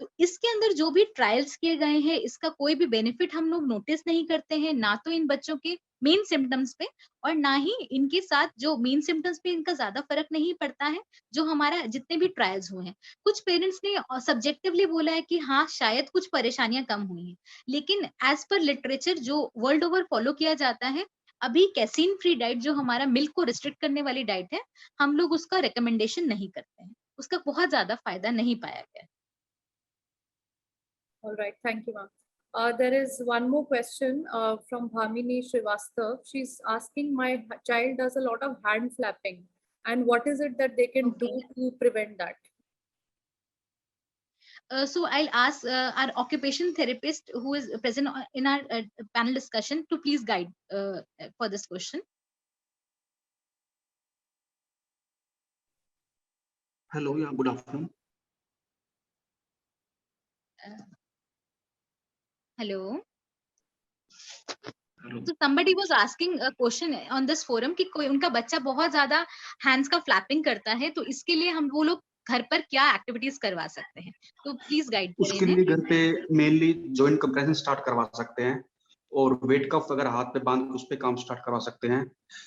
तो इसके अंदर जो भी ट्रायल्स किए गए हैं, इसका कोई भी बेनिफिट हम लोग नोटिस नहीं करते हैं, ना तो इन बच्चों के मेन सिम्टम्स पे और ना ही इनके साथ जो मेन सिम्टम्स पे इनका ज्यादा फर्क नहीं पड़ता है, जो हमारा जितने भी ट्रायल्स हुए हैं। कुछ पेरेंट्स ने सब्जेक्टिवली बोला है कि हाँ शायद कुछ परेशानियां कम हुई हैं, लेकिन एज पर लिटरेचर जो वर्ल्ड ओवर फॉलो किया जाता है, अभी कैसीन फ्री डाइट जो हमारा मिल्क को रिस्ट्रिक्ट करने वाली डाइट है, हम लोग उसका रिकमेंडेशन नहीं करते हैं, उसका बहुत ज्यादा फायदा नहीं पाया गया। All right, thank you, ma'am. There is one more question from Bhamini Srivastav. She's asking, my child does a lot of hand flapping, and what is it that they can do to prevent that? So I'll ask our occupational therapist who is present in our panel discussion to please guide for this question. Hello, yeah, good afternoon. Hello. Hello. So somebody was asking a question on this forum कि कोई उनका बच्चा बहुत ज्यादा hands का flapping करता है, तो इसके लिए हम वो लोग घर पर क्या एक्टिविटीज करवा सकते हैं, तो प्लीज गाइड करें। उसके लिए घर पे मेनली जॉइंट कंप्रेशन स्टार्ट करवा सकते हैं और वेट कफ अगर हाथ पे बांध के उस पे काम स्टार्ट करवा सकते हैं,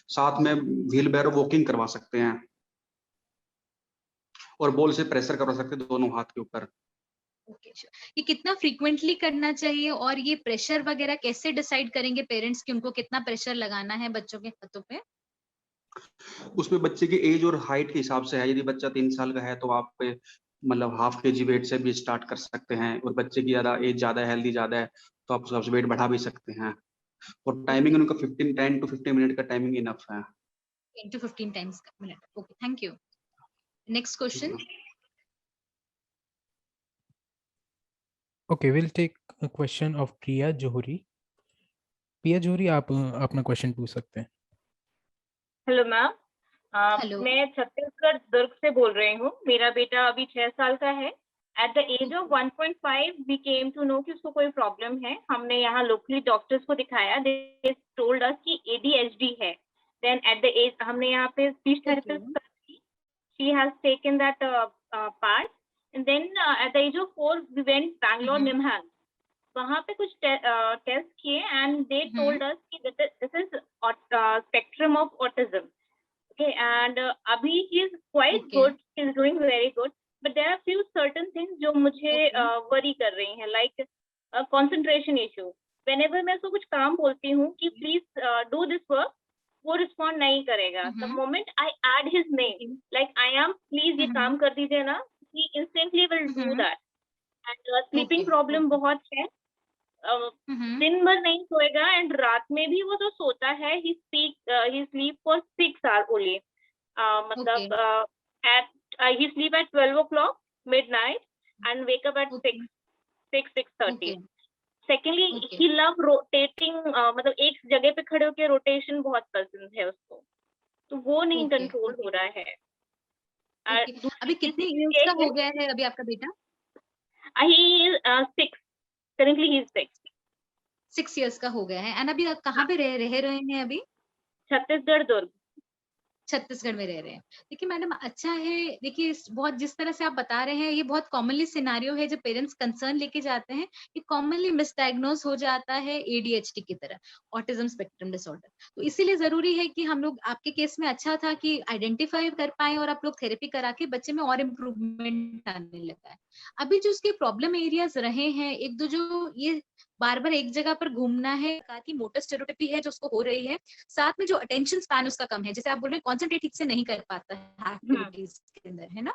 साथ में व्हील बैरो वॉकिंग करवा सकते हैं और बॉल से प्रेशर करवा सकते हैं दोनों हाथ के ऊपर। ओके, ये कितना फ्रीक्वेंटली करना चाहिए और ये प्रेशर वगैरह कैसे डिसाइड करेंगे पेरेंट्स कि उनको कितना प्रेशर लगाना है बच्चों के हाथों पे? उसमें बच्चे की एज और हाइट के हिसाब से है। यदि बच्चा 3 साल का है तो आप मतलब हाफ kg वेट से भी स्टार्ट कर सकते हैं, और बच्चे की ज्यादा एज ज्यादा है, हेल्दी ज्यादा है, तो आप उसका वेट बढ़ा भी सकते हैं। और टाइमिंग उनका 10 to 15 मिनट का टाइमिंग इनफ है। 10 to 15 times minute. Okay, thank you. Next question. Okay, we'll take a question of Priya Johuri. Priya Johuri, आप अपना क्वेश्चन पूछ सकते हैं. Hello ma'am, hello. मैं छत्तीसगढ़ दुर्ग से बोल रही हूँ। मेरा बेटा अभी 6 साल का है। At the age of 1.5 we came to know कि उसको कोई प्रॉब्लम है। हमने यहाँ लोकली डॉक्टर्स को दिखाया, दे टोल्ड अस कि ADHD है। देन एट द एज हमने यहाँ पे स्पीच थेरेपिस्ट की, she has taken that part. And then at the age of 4 we went Bangalore NIMHANS, वहाँ पे कुछ टेस्ट किए एंड दे टोल्ड अस कि this is spectrum of autism. Okay, and अभी he is quite good, he is doing very good, but there are few certain things जो मुझे worry कर रही हैं, लाइक कंसंट्रेशन इशू। व्हेनेवर मैं उसको कुछ काम बोलती हूँ कि प्लीज डू दिस वर्क, वो रिस्पॉन्ड नहीं करेगा। The moment I add his name like I am, please ये काम कर दीजिए ना, he instantly will do that. And sleeping problem बहुत है, दिन भर नहीं सोएगा एंड रात में भी वो जो सोता है ही स्लीप फॉर 6 hours ओनली। मतलब he sleep at 12 o'clock midnight and wake up at 6:30. Secondly, he love rotating, मतलब एक जगह पे खड़े होकर रोटेशन बहुत पसंद है उसको, तो वो नहीं कंट्रोल हो रहा है। अभी कितने इयर्स का हो गया है अभी आपका बेटा? He is 6. Currently he is 6. 6 years का हो गया है। एंड अभी आप कहाँ पे रह रहे हैं अभी? छत्तीसगढ़ दुर्ग। छत्तीसगढ़ में रह रहे हैं। देखिए मैडम, अच्छा है, देखिए बहुत जिस तरह से आप बता रहे हैं ये बहुत कॉमनली सिनेरियो है, जब पेरेंट्स कंसर्न लेके जाते हैं, ये कॉमनली मिसडायग्नोज हो जाता है ADHD की तरह, ऑटिज्म स्पेक्ट्रम डिसऑर्डर। तो इसीलिए जरूरी है कि हम लोग, आपके केस में अच्छा था कि आइडेंटिफाई कर पाए और आप लोग थेरेपी करा के बच्चे में और इम्प्रूवमेंट आने लगा है। अभी जो उसके प्रॉब्लम एरियाज रहे हैं, एक दो जो ये बार बार एक जगह पर घूमना है, की मोटर स्टेरियोटाइपी है जो उसको हो रही है, साथ में जो अटेंशन स्पैन उसका कम है, जैसे आप बोल रहे हैं कॉन्सेंट्रेट ठीक से नहीं कर पाता है एक्टिविटीज के अंदर, है ना।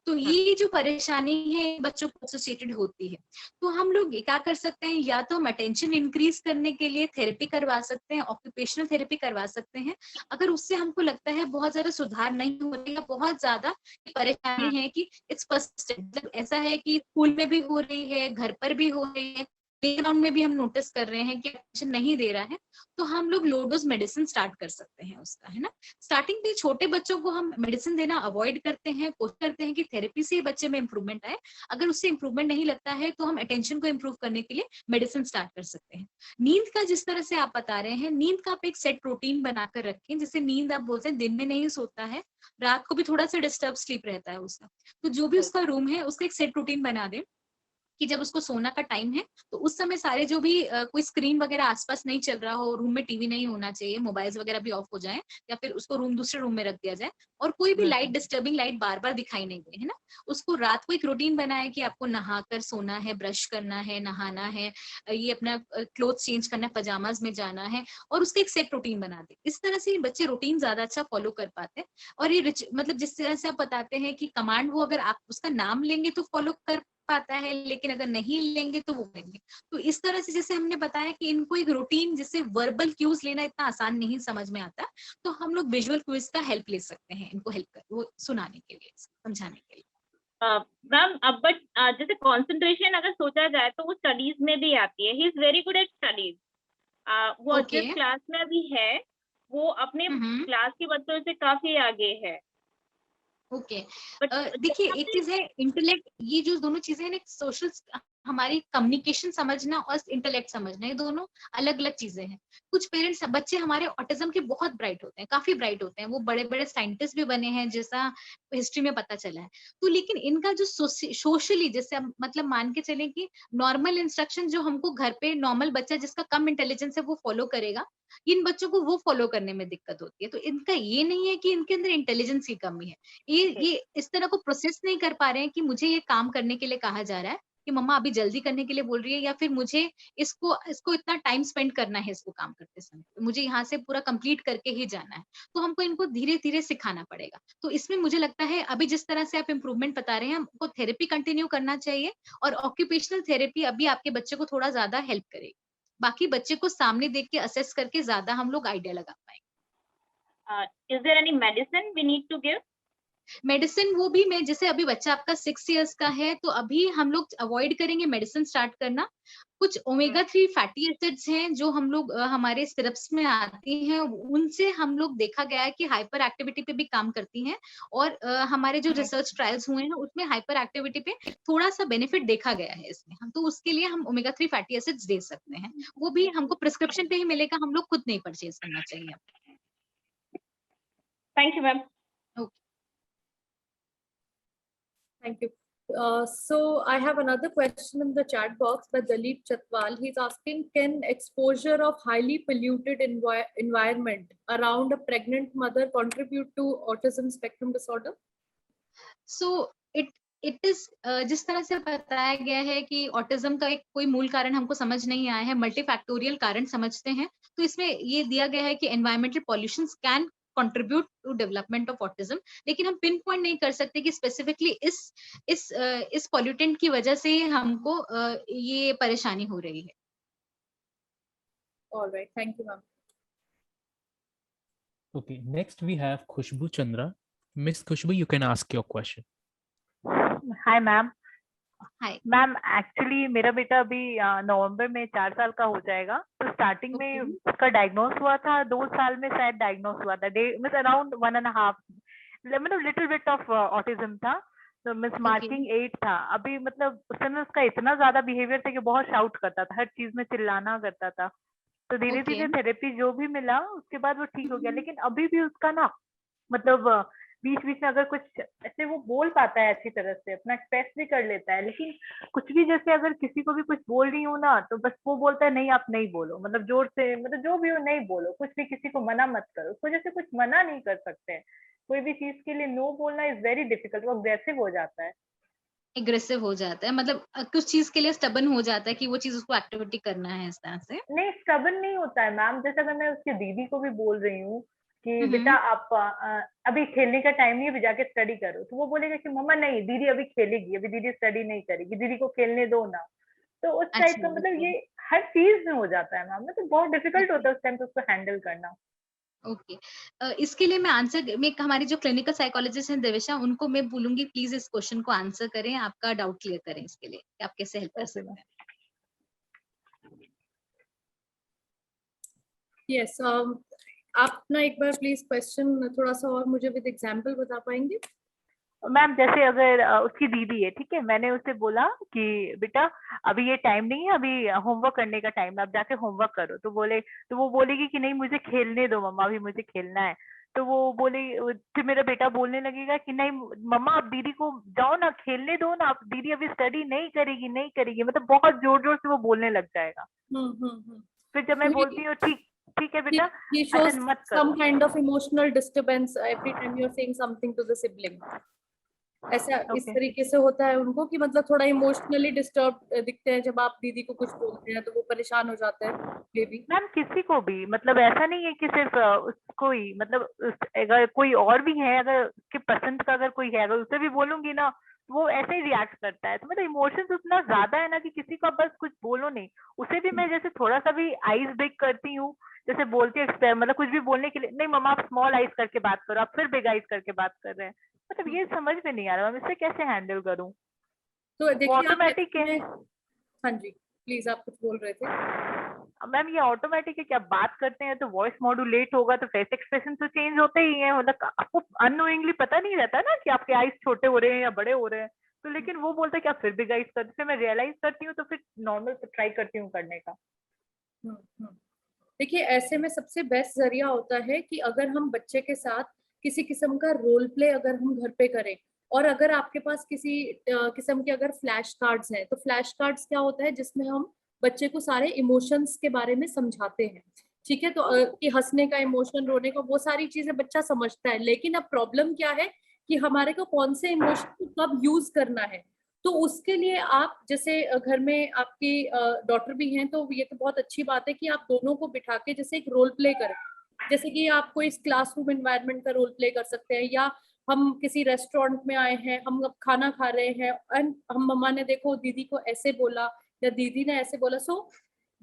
तो ये जो परेशानी है बच्चों को एसोसिएटेड होती है, तो हम लोग क्या कर सकते हैं, या तो हम अटेंशन इंक्रीज करने के लिए थेरेपी करवा सकते हैं, ऑक्यूपेशनल थेरेपी करवा सकते हैं। अगर उससे हमको लगता है बहुत ज्यादा सुधार नहीं हो रही है, बहुत ज्यादा परेशानी है कि इट्स पर्सिस्टेंट, ऐसा है कि स्कूल में भी हो रही है, घर पर भी हो रही है, प्लेग्राउंड में भी हम नोटिस कर रहे हैं कि अटेंशन नहीं दे रहा है, तो हम लोग लो डोज मेडिसिन स्टार्ट कर सकते हैं उसका, है ना। स्टार्टिंग में छोटे बच्चों को हम मेडिसिन देना अवॉइड करते हैं, कोशिश करते हैं कि थेरेपी से बच्चे में इंप्रूवमेंट आए। अगर उससे इंप्रूवमेंट नहीं लगता है तो हम अटेंशन को इंप्रूव करने के लिए मेडिसिन स्टार्ट कर सकते हैं। नींद का जिस तरह से आप बता रहे हैं, नींद का आप एक सेट रूटीन बनाकर रखें, जैसे नींद आप बोलते हैं दिन में नहीं सोता है, रात को भी थोड़ा सा डिस्टर्ब स्लीप रहता है उसका, तो जो भी उसका रूम है उसका एक सेट रूटीन बना दे कि जब उसको सोना का टाइम है तो उस समय सारे जो भी कोई स्क्रीन वगैरह आसपास नहीं चल रहा हो, रूम में टीवी नहीं होना चाहिए, मोबाइल्स वगैरह भी ऑफ हो जाए, या फिर उसको दूसरे रूम में रख दिया जाए, और कोई भी लाइट, डिस्टर्बिंग लाइट बार बार दिखाई नहीं दे, है ना। उसको रात को एक रूटीन बनाए कि आपको नहाकर सोना है, ब्रश करना है, नहाना है, ये अपना क्लोथ चेंज करना है, पजामाज में जाना है, और उसका एक सेट रूटीन बना दे। इस तरह से बच्चे रूटीन ज्यादा अच्छा फॉलो कर पाते हैं। और ये मतलब जिस तरह से आप बताते हैं कि कमांड वो अगर आप उसका नाम लेंगे तो फॉलो कर पाता है, लेकिन अगर नहीं लेंगे तो वो लेंगे। तो इस तरह से जैसे हमने बताया कि इनको एक रूटीन, जिससे वर्बल क्यूज लेना इतना आसान नहीं समझ में आता, तो हम लोग विजुअल क्यूज का हेल्प ले सकते हैं इनको हेल्प कर वो सुनाने के लिए, समझाने के लिए। मैम अब बट जैसे कंसंट्रेशन अगर सोचा जाए तो वो स्टडीज में भी आती है। He is very good at studies. वो जिस क्लास में अभी है वो अपने क्लास के बच्चों से काफी आगे है। ओके, देखिए एक चीज है इंटेलेक्ट, ये जो दोनों चीजें हैं, सोशल, हमारी कम्युनिकेशन समझना और इंटेलेक्ट समझना, ये दोनों अलग अलग चीजें हैं। कुछ पेरेंट्स, बच्चे हमारे ऑटिज्म के बहुत ब्राइट होते हैं, काफी ब्राइट होते हैं, वो बड़े बड़े साइंटिस्ट भी बने हैं जैसा हिस्ट्री में पता चला है। तो लेकिन इनका जो सोशली, जैसे हम मतलब मान के चले कि नॉर्मल इंस्ट्रक्शन जो हमको घर पे नॉर्मल बच्चा जिसका कम इंटेलिजेंस है वो फॉलो करेगा, इन बच्चों को वो फॉलो करने में दिक्कत होती है। तो इनका ये नहीं है कि इनके अंदर इंटेलिजेंस की कमी है, ये इस तरह को प्रोसेस नहीं कर पा रहे हैं कि मुझे ये काम करने के लिए कहा जा रहा है, कि मम्मा अभी जल्दी करने के लिए बोल रही है, या फिर मुझे इसको इतना टाइम स्पेंड करना है इसको काम करते समय, मुझे यहाँ से पूरा कंप्लीट करके ही जाना है। तो हमको इनको धीरे धीरे सिखाना पड़ेगा। तो इसमें मुझे लगता है अभी जिस तरह से आप इम्प्रूवमेंट बता रहे हैं, हमको थेरेपी कंटिन्यू करना चाहिए, और ऑक्यूपेशनल थेरेपी अभी आपके बच्चे को थोड़ा ज्यादा हेल्प करेगी। बाकी बच्चे को सामने देख के असेस करके ज्यादा हम लोग आइडिया लगा पाएंगे। Is there any medicine we need to give? Medicine वो भी मैं जैसे अभी बच्चा आपका 6 इयर्स का है तो अभी हम लोग अवॉइड करेंगे मेडिसिन स्टार्ट करना। कुछ ओमेगा 3 फैटी एसिड्स हैं जो हम लोग हमारे सिरप्स में आती हैं, उनसे हम लोग देखा गया है कि हाइपर एक्टिविटी पे भी काम करती हैं और हमारे जो रिसर्च ट्रायल्स हुए हैं उसमें हाइपर एक्टिविटी पे थोड़ा सा बेनिफिट देखा गया है इसमें। हम तो उसके लिए हम ओमेगा 3 फैटी एसिड्स दे सकते हैं, वो भी हमको प्रिस्क्रिप्शन पे ही मिलेगा, हम लोग खुद नहीं परचेज करना चाहिए। Thank you ma'am. Thank you. So I have another question in the chat box by Dalip Chatwal. He's asking, can exposure of highly polluted environment around a pregnant mother contribute to autism spectrum disorder? So it is जिस तरह से बताया गया है कि autism का एक कोई मूल कारण हमको समझ नहीं आया है, मल्टीफैक्टोरियल कारण समझते हैं, तो इसमें ये दिया गया है कि environmental pollutions can contribute to development of autism, लेकिन हम पिन पॉइंट नहीं कर सकते कि स्पेसिफिकली इस पॉल्यूटेंट की वजह से हमको ये परेशानी हो रही है। All right, thank you, ma'am. Okay, next we have Khushbu Chandra. Miss Khushbu, you can ask your question. Hi ma'am. Hi ma'am actually मेरा बेटा अभी नवंबर में 4 साल का हो जाएगा, तो स्टार्टिंग में उसका डायग्नोस हुआ था 2 साल में शायद डायग्नोस हुआ था, मींस अराउंड 1.5 मतलब लिटिल बिट ऑफ ऑटिज्म था, तो मिस मार्किंग 8 था। अभी मतलब उस समय उसका इतना ज्यादा बिहेवियर था कि बहुत शाउट करता था, हर चीज में चिल्लाना करता था, तो धीरे धीरे थेरेपी जो भी मिला उसके बाद वो ठीक हो गया। लेकिन अभी भी उसका ना मतलब बीच बीच में अगर कुछ ऐसे वो बोल पाता है अच्छी तरह से, अपना एक्सप्रेस भी कर लेता है, लेकिन कुछ भी जैसे अगर किसी को भी कुछ बोल रही हूँ ना तो बस वो बोलता है नहीं आप नहीं बोलो, मतलब जोर से, मतलब जो भी हो नहीं बोलो, कुछ भी किसी को मना मत करो। उसको जैसे कुछ मना नहीं कर सकते हैं, कोई भी चीज के लिए नो बोलना इज वेरी डिफिकल्ट, वो अग्रेसिव हो जाता है, एग्रेसिव हो जाता है, मतलब कुछ चीज के लिए स्टबन हो जाता है कि वो चीज उसको एक्टिविटी करना है इस तरह से। नहीं स्टबन नहीं होता है मैम, जैसे अगर मैं उसकी दीदी को भी बोल रही हूँ कि बेटा आप अभी खेलने का टाइम नहीं है, अभी जाके स्टडी करो, तो वो बोलेगा कि मम्मा नहीं दीदी अभी खेलेगी, अभी दीदी स्टडी नहीं करेगी, दीदी को खेलने दो ना। तो उस टाइप का मतलब ये हर चीज में हो जाता है मैम, तो बहुत डिफिकल्ट होता है उस टाइम पे उसको हैंडल करना। ओके इसके लिए मैं आंसर मैं हमारी जो क्लिनिकल साइकोलॉजिस्ट हैं देवेशा, उनको मैं बोलूंगी प्लीज इस क्वेश्चन को आंसर करें, आपका डाउट क्लियर करें इसके लिए कि आप कैसे हेल्प कर सकते हैं। Yes, आप ना एक बार प्लीज क्वेश्चन थोड़ा सा और मुझे विद एग्जांपल बता पाएंगे? मैम जैसे अगर उसकी दीदी है, ठीक है, मैंने उससे बोला कि बेटा अभी ये टाइम नहीं है, अभी होमवर्क करने का टाइम है, आप जाके होमवर्क करो, तो वो बोलेगी कि नहीं मुझे खेलने दो मम्मा, अभी मुझे खेलना है। तो वो बोले, फिर मेरा बेटा बोलने लगेगा कि नहीं मम्मा आप दीदी को जाओ ना खेलने दो ना, आप दीदी अभी स्टडी नहीं करेगी, मतलब बहुत जोर जोर से वो बोलने लग जाएगा। फिर जब मैं बोलती हूँ ठीक है बेटा, मत करो। Some kind of emotional disturbance every time you are saying something to the sibling. ऐसा इस तरीके से होता है उनको कि मतलब थोड़ा इमोशनली डिस्टर्ब दिखते हैं जब आप दीदी को कुछ बोलते हैं, तो वो परेशान हो जाता है बेबी। मैम किसी को भी, मतलब ऐसा नहीं है कि सिर्फ उसको ही, मतलब अगर कोई और भी है, अगर उसके पसंद का अगर कोई है, अगर उसे भी बोलूंगी ना वो ऐसे ही रिएक्ट करता है। तो मतलब इमोशंस उतना ज्यादा है ना कि किसी को बस कुछ बोलो नहीं, उसे भी मैं जैसे थोड़ा सा भी आइज ब्रेक करती हूँ, जैसे बोलती है मतलब कुछ भी बोलने के लिए, नहीं मम्मा आप स्मॉल आइज करके बात करो, आप फिर बिग आइज करके बात कर रहे हैं, मतलब ये समझ में नहीं आ रहा मैं इसे कैसे हैंडल करूँ। तो देखिए ऑटोमेटिक है। हाँ जी प्लीज, आप कुछ बोल रहे थे। मैम ये ऑटोमेटिक है कि आप बात करते हैं तो वॉइस मॉड्यूलेट होगा, तो फेस एक्सप्रेशन तो चेंज होते ही है, मतलब आपको अननोइंगली पता नहीं रहता ना कि आपके आईज छोटे हो रहे हैं या बड़े हो रहे हैं, तो लेकिन वो बोलते हैं कि आप फिर भी गाइड करते, फिर मैं रियलाइज करती हूँ, तो फिर नॉर्मल ट्राई करती हूँ करने का। देखिए ऐसे में सबसे बेस्ट जरिया होता है कि अगर हम बच्चे के साथ किसी किस्म का रोल प्ले अगर हम घर पे करें, और अगर आपके पास किसी किस्म के अगर फ्लैश कार्ड्स हैं, तो फ्लैश कार्ड्स क्या होता है जिसमें हम बच्चे को सारे इमोशंस के बारे में समझाते हैं, ठीक है, तो कि हंसने का इमोशन, रोने का, वो सारी चीजें बच्चा समझता है। लेकिन अब प्रॉब्लम क्या है कि हमारे को कौन से इमोशन को कब यूज करना है, तो उसके लिए आप जैसे घर में आपकी डॉटर भी हैं, तो ये तो बहुत अच्छी बात है कि आप दोनों को बिठा के जैसे एक रोल प्ले करें, जैसे कि आप कोई क्लासरूम एनवायरनमेंट का रोल प्ले कर सकते हैं, या हम किसी रेस्टोरेंट में आए हैं, हम अब खाना खा रहे हैं एंड हम मम्मा ने देखो दीदी को ऐसे बोला या दीदी ने ऐसे बोला, सो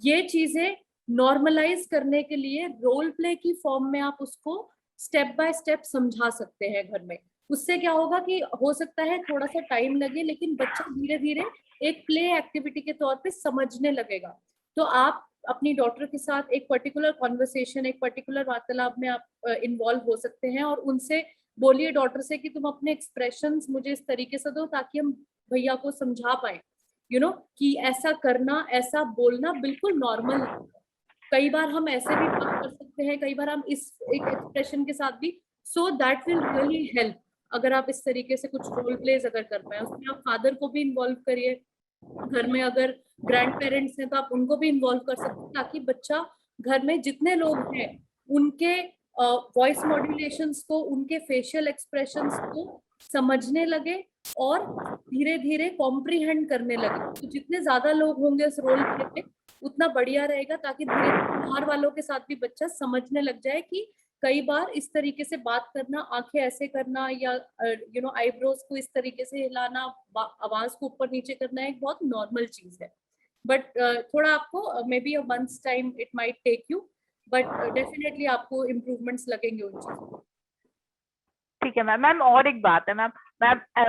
ये चीजें नॉर्मलाइज करने के लिए रोल प्ले की फॉर्म में आप उसको स्टेप बाय स्टेप समझा सकते हैं घर में। उससे क्या होगा कि हो सकता है थोड़ा सा टाइम लगे, लेकिन बच्चा धीरे धीरे एक प्ले एक्टिविटी के तौर पे समझने लगेगा। तो आप अपनी डॉटर के साथ एक पर्टिकुलर कॉन्वर्सेशन, एक पर्टिकुलर वार्तालाप में आप इन्वॉल्व हो सकते हैं और उनसे बोलिए डॉटर से कि तुम अपने एक्सप्रेशंस मुझे इस तरीके से दो ताकि हम भैया को समझा पाए, कि ऐसा करना, ऐसा बोलना बिल्कुल नॉर्मल है। कई बार हम ऐसे भी बात कर सकते हैं, कई बार हम इस एक एक्सप्रेशन के साथ भी, so that will really help. अगर आप इस तरीके से कुछ रोल प्लेज अगर कर पाए, उसमें आप फादर को भी इन्वॉल्व करिए, घर में अगर ग्रैंड पेरेंट्स हैं तो आप उनको भी इन्वॉल्व कर सकते हैं, ताकि बच्चा घर में जितने लोग हैं उनके वॉइस मॉड्यूलेशंस को, उनके फेशियल एक्सप्रेशंस को समझने लगे और धीरे धीरे कॉम्प्रीहेंड करने लगे। तो जितने ज्यादा लोग होंगे उस रोल प्ले में उतना बढ़िया रहेगा, ताकि धीरे धीरे बाहर वालों के साथ भी बच्चा समझने लग जाए कि कई बार इस तरीके से बात करना, आंखें ऐसे करना या आईब्रोज को इस तरीके से हिलाना, आवाज को ऊपर नीचे करना एक बहुत नॉर्मल चीज है। बट थोड़ा आपको may be a months time it might take you, but definitely आपको इम्प्रूवमेंट्स लगेंगे उन चीजों। ठीक है मैम। मैम और एक बात है मैम,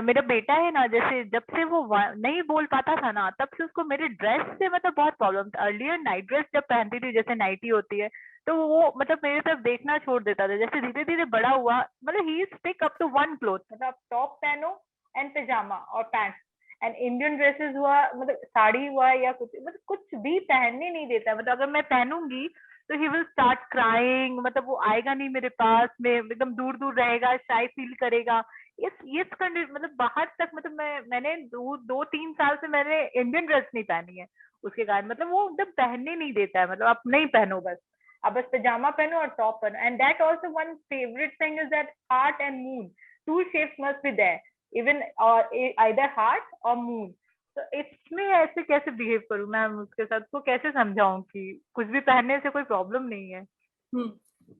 मेरा बेटा है ना, जैसे जब से वो नहीं बोल पाता था ना, तब से उसको मेरे ड्रेस से मतलब बहुत प्रॉब्लम था। अर्लियर नाइट ड्रेस जब पहनती थी, जैसे नाइटी होती है, तो वो मतलब मेरे तरफ देखना छोड़ देता था। जैसे धीरे धीरे बड़ा हुआ, मतलब he stick up to one cloth, मतलब टॉप पहनो एंड पैजामा और पैंट, एंड इंडियन ड्रेसेस हुआ, मतलब साड़ी हुआ या कुछ, मतलब कुछ भी पहनने नहीं देता। मतलब अगर मैं पहनूंगी तो ही विल स्टार्ट क्राइंग, मतलब वो आएगा नहीं मेरे पास में, एकदम दूर दूर रहेगा, शाय फील करेगा। ये मतलब बाहर तक, मतलब मैंने 2-3 साल से मैंने इंडियन ड्रेस नहीं पहनी है उसके कारण। मतलब वो एकदम पहनने नहीं देता है, मतलब आप नहीं पहनो, बस आप बस पैजामा पहनो और टॉप पहनो। And that also one favourite thing is that heart and moon, two shapes must be there, even either heart और मून। तो इसमें ऐसे कैसे बिहेव करूं मैम उसके साथ, को कैसे समझाऊं कि कुछ भी पहनने से कोई प्रॉब्लम नहीं है?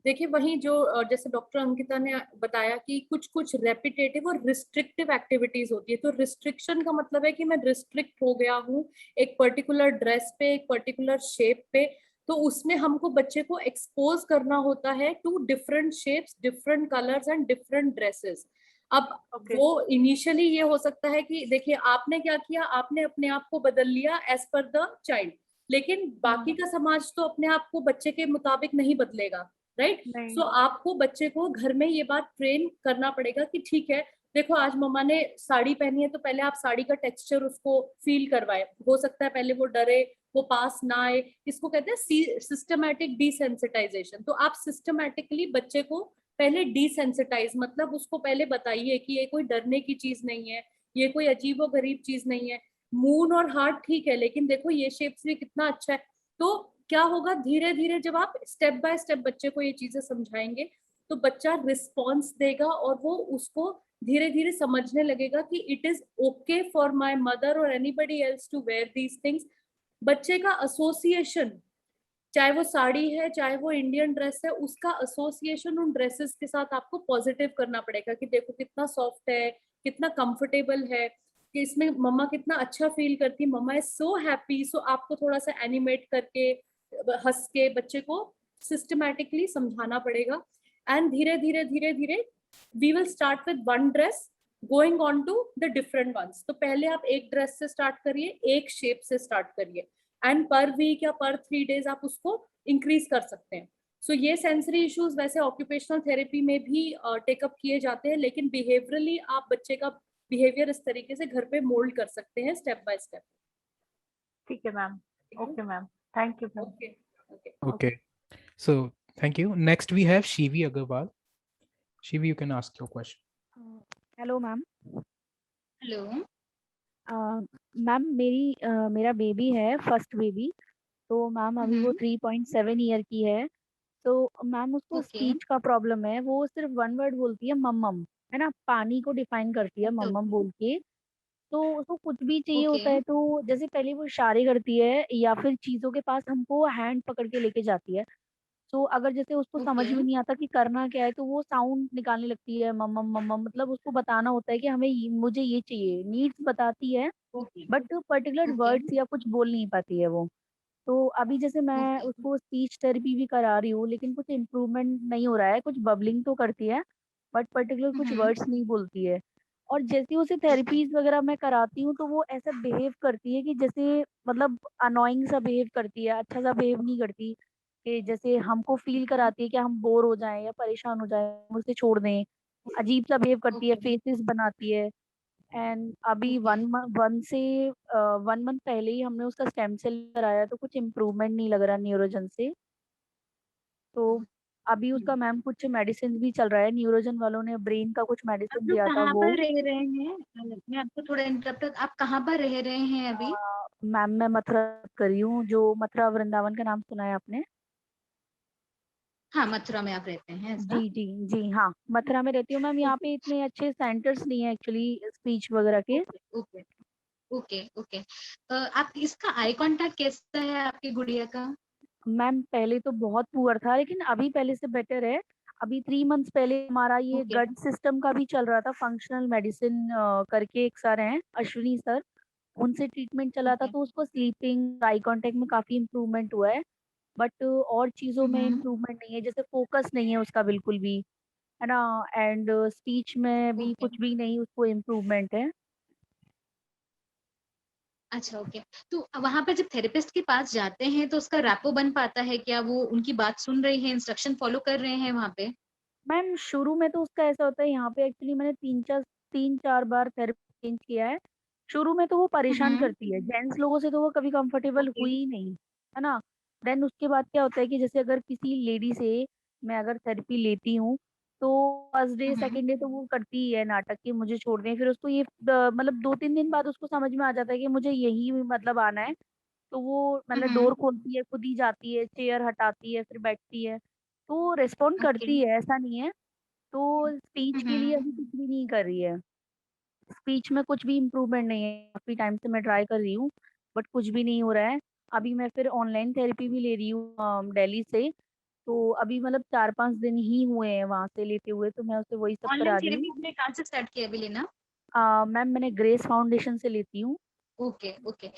देखिए, वही जो जैसे डॉक्टर अंकिता ने बताया कि कुछ कुछ रेपिटेटिव और रिस्ट्रिक्टिव एक्टिविटीज होती है। तो रिस्ट्रिक्शन का मतलब है कि मैं रिस्ट्रिक्ट हो गया हूँ एक पर्टिकुलर ड्रेस पे, एक पर्टिकुलर शेप पे, तो उसमें हमको बच्चे को एक्सपोज करना होता है to different shapes, different colours and different dresses. अब वो इनिशियली ये हो सकता है कि देखिए आपने क्या किया, आपने अपने आप को बदल लिया एज पर द चाइल्ड, लेकिन बाकी का समाज तो अपने आप को बच्चे के मुताबिक नहीं बदलेगा, राइट? सो आपको बच्चे को घर में ये बात ट्रेन करना पड़ेगा कि ठीक है, देखो आज मम्मा ने साड़ी पहनी है, तो पहले आप साड़ी का टेक्सचर उसको फील करवाए। हो सकता है पहले वो डरे, वो पास ना आए, इसको कहते हैं सिस्टमैटिक डिसेंसिटाइजेशन। तो आप सिस्टमैटिकली बच्चे को पहले डिसेंसिटाइज, मतलब उसको पहले बताइए कि ये कोई डरने की चीज नहीं है, ये कोई अजीबो गरीब चीज नहीं है। मून और हार्ट ठीक है, लेकिन देखो ये शेप्स भी कितना अच्छा है। तो क्या होगा, धीरे धीरे जब आप स्टेप बाय स्टेप बच्चे को ये चीजें समझाएंगे तो बच्चा रिस्पॉन्स देगा और वो उसको धीरे धीरे समझने लगेगा कि it is okay for my mother और anybody else to wear these things. बच्चे का एसोसिएशन, चाहे वो साड़ी है चाहे वो इंडियन ड्रेस है, उसका एसोसिएशन उन ड्रेसेस के साथ आपको पॉजिटिव करना पड़ेगा कि देखो कितना सॉफ्ट है, कितना कंफर्टेबल है, कि इसमें मम्मा कितना अच्छा फील करती है, मम्मा इज सो हैप्पी। सो आपको थोड़ा सा एनिमेट करके, हंस के बच्चे को सिस्टमैटिकली समझाना पड़ेगा। एंड धीरे धीरे धीरे धीरे we will start with one dress going on to the different ones. तो पहले आप एक ड्रेस से स्टार्ट करिए, एक शेप से स्टार्ट करिए, एंड पर वीक या पर 3 डेज आप उसको इंक्रीज कर सकते हैं। सो ये सेंसरी इश्यूज वैसे ऑक्यूपेशनल थेरेपी में भी टेकअप किए जाते हैं, लेकिन बिहेवियरली आप बच्चे का बिहेवियर इस तरीके से घर पे मोल्ड कर सकते हैं स्टेप बाय स्टेप। ठीक है ma'am. Okay ma'am, thank you. Okay. So thank you. Next we have Shivi Agarwal. Shivi, you can ask your question. Hello ma'am. Hello ma'am मेरा बेबी है, फर्स्ट बेबी। तो ma'am अभी वो 3.7 year की है। तो मैम उसको स्पीच का प्रॉब्लम है, वो सिर्फ वन वर्ड बोलती है, मम्मम, है ना, पानी को डिफाइन करती है मम्मम बोल के। तो उसको कुछ भी चाहिए होता है, तो जैसे पहले वो इशारे करती है या फिर चीजों के पास हमको हैंड पकड़ के लेके जाती है। तो अगर जैसे उसको समझ में नहीं आता कि करना क्या है, तो वो साउंड निकालने लगती है, मम्मम मम्मम, मतलब उसको बताना होता है कि मुझे ये चाहिए, नीड्स बताती है, बट पर्टिकुलर वर्ड्स या कुछ बोल नहीं पाती है वो। तो अभी जैसे मैं उसको स्पीच थेरेपी भी करा रही हूँ, लेकिन कुछ इम्प्रूवमेंट नहीं हो रहा है, कुछ बबलिंग तो करती है, बट पर्टिकुलर कुछ हम्म, वर्ड्स नहीं बोलती है। और जैसे उसे थेरेपीज वगैरह मैं कराती हूँ तो वो ऐसा बिहेव करती है कि जैसे मतलब अनोइंग सा बिहेव करती है, अच्छा सा बिहेव नहीं करती, कि जैसे हमको फील कराती है कि हम बोर हो जाएं या परेशान हो जाएं, हम उसे छोड़ दें। अजीब सा बिहेव करती है, ओके फेसेस बनाती है। एंड अभी ओके 1 मंथ पहले ही हमने उसका स्टेम सेल कराया तो कुछ इम्प्रूवमेंट नहीं लग रहा न्यूरोजन से। तो अभी उसका मैम कुछ मेडिसिन भी चल रहा है, न्यूरोजन वालों ने ब्रेन का कुछ आप मेडिसिन लोग दिया था कहाँ वो। पर रह रहे हैं? मैं आपको थोड़ा इंटरप्ट, आप कहाँ पर रह रहे हैं अभी? मैम मैं मथुरा कर रही हूँ, जो मथुरा वृंदावन का नाम सुना है आपने? हाँ, मथुरा में आप रहते हैं ऐसा? जी जी जी हाँ, मथुरा में रहती हूँ मैम। यहाँ पे इतने अच्छे सेंटर्स नहीं है एक्चुअली स्पीच वगैरह के। Okay okay okay okay. आप इसका आई कांटेक्ट कैसा है आपकी गुड़िया का? मैम पहले तो बहुत पुअर था लेकिन अभी पहले से बेटर है। अभी 3 मंथ्स पहले हमारा ये ओके गट सिस्टम का भी चल रहा था, फंक्शनल मेडिसिन करके एक सर हैं अश्विनी सर, उनसे ट्रीटमेंट चला था ओके। तो उसको स्लीपिंग आई कांटेक्ट में काफी इम्प्रूवमेंट हुआ है। बट और चीजों में हम्म। इम्प्रूवमेंट नहीं है, जैसे फोकस नहीं है उसका बिल्कुल भी, है ना। एंड स्पीच में भी ओके। कुछ भी नहीं उसको इम्प्रूवमेंट है। अच्छा ओके। तो वहां पर जब थेरेपिस्ट के पास जाते हैं तो उसका रैपो बन पाता है क्या? वो उनकी बात सुन रहे हैं, इंस्ट्रक्शन फॉलो कर रहे हैं वहां पे? मैम शुरू में तो उसका ऐसा होता है, यहाँ पे एक्चुअली मैंने 3-4 बार थेरेपी चेंज किया है। शुरू में तो वो परेशान हम्म। करती है, जेंट्स लोगों से तो वो कभी कंफर्टेबल ओके। हुई ही नहीं, है ना। देन उसके बाद क्या होता है कि जैसे अगर किसी लेडी से मैं अगर थेरेपी लेती हूँ तो फर्स्ट डे हम्म। सेकंड डे तो वो करती ही है नाटक कि मुझे छोड़ दें। फिर उसको ये मतलब 2-3 दिन बाद उसको समझ में आ जाता है कि मुझे यही मतलब आना है। तो वो मतलब हम्म। डोर खोलती है, खुद ही जाती है, चेयर हटाती है, फिर बैठती है। तो रिस्पॉन्ड ओके। करती है, ऐसा नहीं है। तो स्पीच के लिए हम्म। अभी कुछ भी नहीं कर रही है। स्पीच में कुछ भी इम्प्रूवमेंट नहीं है, काफी टाइम से मैं ट्राई कर रही हूँ बट कुछ भी नहीं हो रहा है। अभी मैं फिर ऑनलाइन थेरेपी भी ले रही हूँ दिल्ली से। तो अभी मतलब 4-5 दिन ही हुए हैं वहां से लेते हुए, तो मैं उससे वही सब ऑनलाइन करा रही थेरेपी हूँ। आपने कहाँ से स्टार्ट किया अभी लेना? मैम मैंने ग्रेस फाउंडेशन से लेती हूँ। Okay okay. तो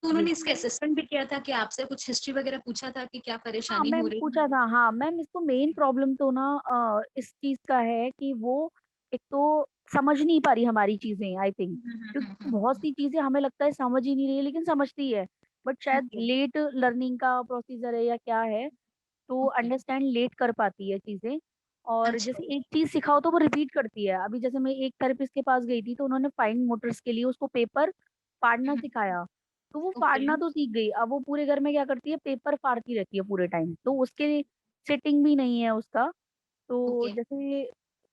जी उन्होंने इसका असेसमेंट भी किया था कि आपसे कुछ हिस्ट्री वगैरह पूछा था कि क्या हाँ परेशानी हो मैम रही है? पूछा था। हाँ मैम, इसको मेन प्रॉब्लम तो ना इस चीज का है कि वो एक तो समझ नहीं पा रही हमारी चीजें, आई थिंक। क्योंकि बहुत सी चीजें हमें लगता है समझ ही नहीं रही है लेकिन समझती है। बट शायद ओके लेट लर्निंग का प्रोसीजर है या क्या है, तो ओके। अंडरस्टैंड लेट कर पाती है चीजें। और अच्छा। जैसे एक चीज सिखाओ तो वो रिपीट करती है। अभी जैसे मैं एक थेरेपिस्ट के पास गई थी तो उन्होंने फाइन मोटर्स के लिए उसको पेपर फाड़ना सिखाया। तो वो ओके फाड़ना तो सीख गई, अब वो पूरे घर में क्या करती है, पेपर फाड़ती रहती है पूरे टाइम, तो उसके सेटिंग भी नहीं है उसका। तो ओके। जैसे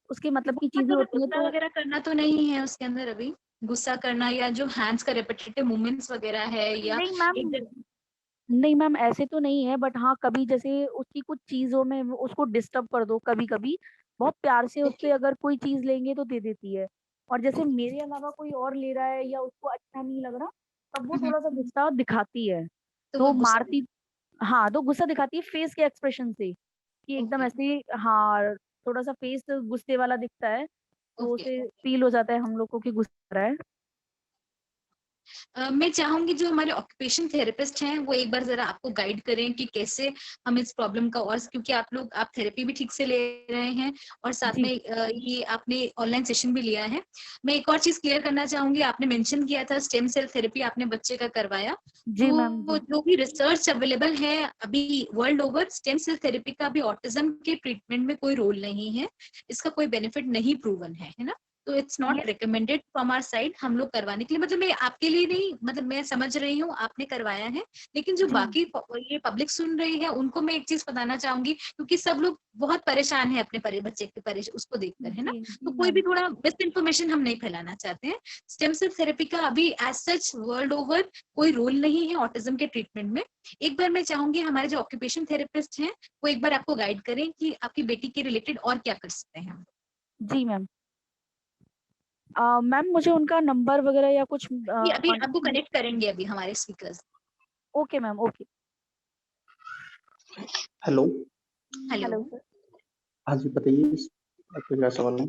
उसके मतलब की बहुत चीजें ज्यादा होती हैं गुस्सा तो वगैरह करना तो नहीं है उसके अंदर अभी? गुस्सा करना या जो हैंड्स का रिपीटेटिव मूवमेंट्स वगैरह है या नहीं मैम, एक जगह? नहीं मैम ऐसे तो नहीं है, बट हाँ कभी जैसे उसकी कुछ चीजों में उसको डिस्टर्ब कर दो कभी कभी, बहुत प्यार से ओके उससे अगर कोई चीज लेंगे तो दे देती है। और जैसे ओके। मेरे अलावा कोई और ले रहा है या उसको अच्छा नहीं लग रहा, तब वो थोड़ा सा गुस्सा दिखाती है। तो वो तो गुस्सा मारती, हाँ तो गुस्सा दिखाती है फेस के एक्सप्रेशन से, कि एकदम ओके ऐसे, हाँ थोड़ा सा फेस गुस्से वाला दिखता है। तो ओके। उसे फील हो जाता है हम लोग को कि गुस्सा आ रहा है। मैं चाहूंगी जो हमारे ऑक्यूपेशन थेरेपिस्ट हैं वो एक बार जरा आपको गाइड करें कि कैसे हम इस प्रॉब्लम का, और क्योंकि आप थेरेपी भी ठीक से ले रहे हैं और साथ में जी ये आपने ऑनलाइन सेशन भी लिया है। मैं एक और चीज क्लियर करना चाहूंगी, आपने मेंशन किया था स्टेम सेल थेरेपी आपने बच्चे का करवाया। जी तो मैम जी। जो भी रिसर्च अवेलेबल है अभी world over, stem cell therapy का अभी ऑटिज्म के ट्रीटमेंट में कोई रोल नहीं है, इसका कोई बेनिफिट नहीं प्रूवन है ना। तो इट्स ये not recommended from our side हम लोग करवाने के लिए, मतलब मैं आपके लिए नहीं, मतलब मैं समझ रही हूँ आपने करवाया है, लेकिन जो जी बाकी ये पब्लिक सुन रही है उनको मैं एक चीज बताना चाहूंगी, क्योंकि सब लोग बहुत परेशान है अपने बच्चे के उसको देखकर, है ना। जी तो जी कोई भी मैम। थोड़ा मिस इन्फॉर्मेशन हम नहीं फैलाना चाहते हैं। स्टेम सेल थेरेपी का अभी एज सच वर्ल्ड ओवर कोई रोल नहीं है ऑटिज्म के ट्रीटमेंट में। एक बार मैं चाहूंगी हमारे जो ऑक्यूपेशन थेरेपिस्ट हैं वो एक बार आपको गाइड करें कि आपकी बेटी के रिलेटेड और क्या कर सकते हैं। जी मैम। मैम मुझे उनका नंबर वगैरह या कुछ ये अभी आपको कांटेक्ट। कनेक्ट करेंगे अभी हमारे speakers. Okay ma'am, okay. Hello. Hello. Hello sir. हाँ जी बताइए, आपका क्या सवाल है?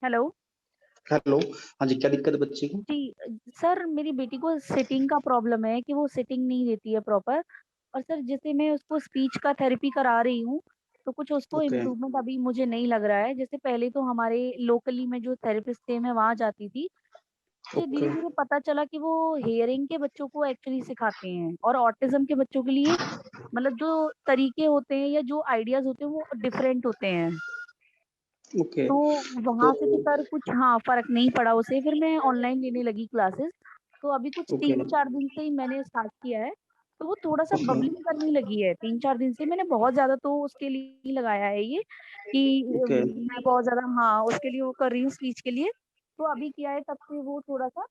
हेलो। हेलो। हाँ जी, क्या दिक्कत है बच्चे को? जी सर, मेरी बेटी को सिटिंग का प्रॉब्लम है कि वो सिटिंग नहीं देती है प्रॉपर। और सर जैसे मैं उसको स्पीच का थेरेपी करा रही हूँ तो कुछ उसको Okay. इम्प्रूवमेंट अभी मुझे नहीं लग रहा है। जैसे पहले तो हमारे लोकली में जो थेरेपिस्ट थे, मैं वहाँ जाती थी। मुझे Okay. धीरे-धीरे पता चला कि वो हेयरिंग के बच्चों को एक्चुअली सिखाते हैं और ऑटिज़्म के बच्चों के लिए मतलब जो तरीके होते हैं या जो आइडियाज़ होते हैं वो डिफरेंट होते हैं। Okay. तो वहाँ से तो तो सर कुछ हाँ, फ़र्क नहीं पड़ा उसे, फिर मैं ऑनलाइन लेने लगी क्लासेस। तो अभी कुछ Okay. 3-4 दिन से ही मैंने स्टार्ट किया है, तो वो थोड़ा-सा Okay. बबलिंग करने लगी है। 3-4 दिन से मैंने बहुत ज़्यादा तो उसके लिए ही लगाया है ये कि Okay. मैं बहुत ज़्यादा हाँ, उसके लिए वो कर रही हूँ स्पीच के लिए। तो अभी किया है तब से वो थोड़ा-सा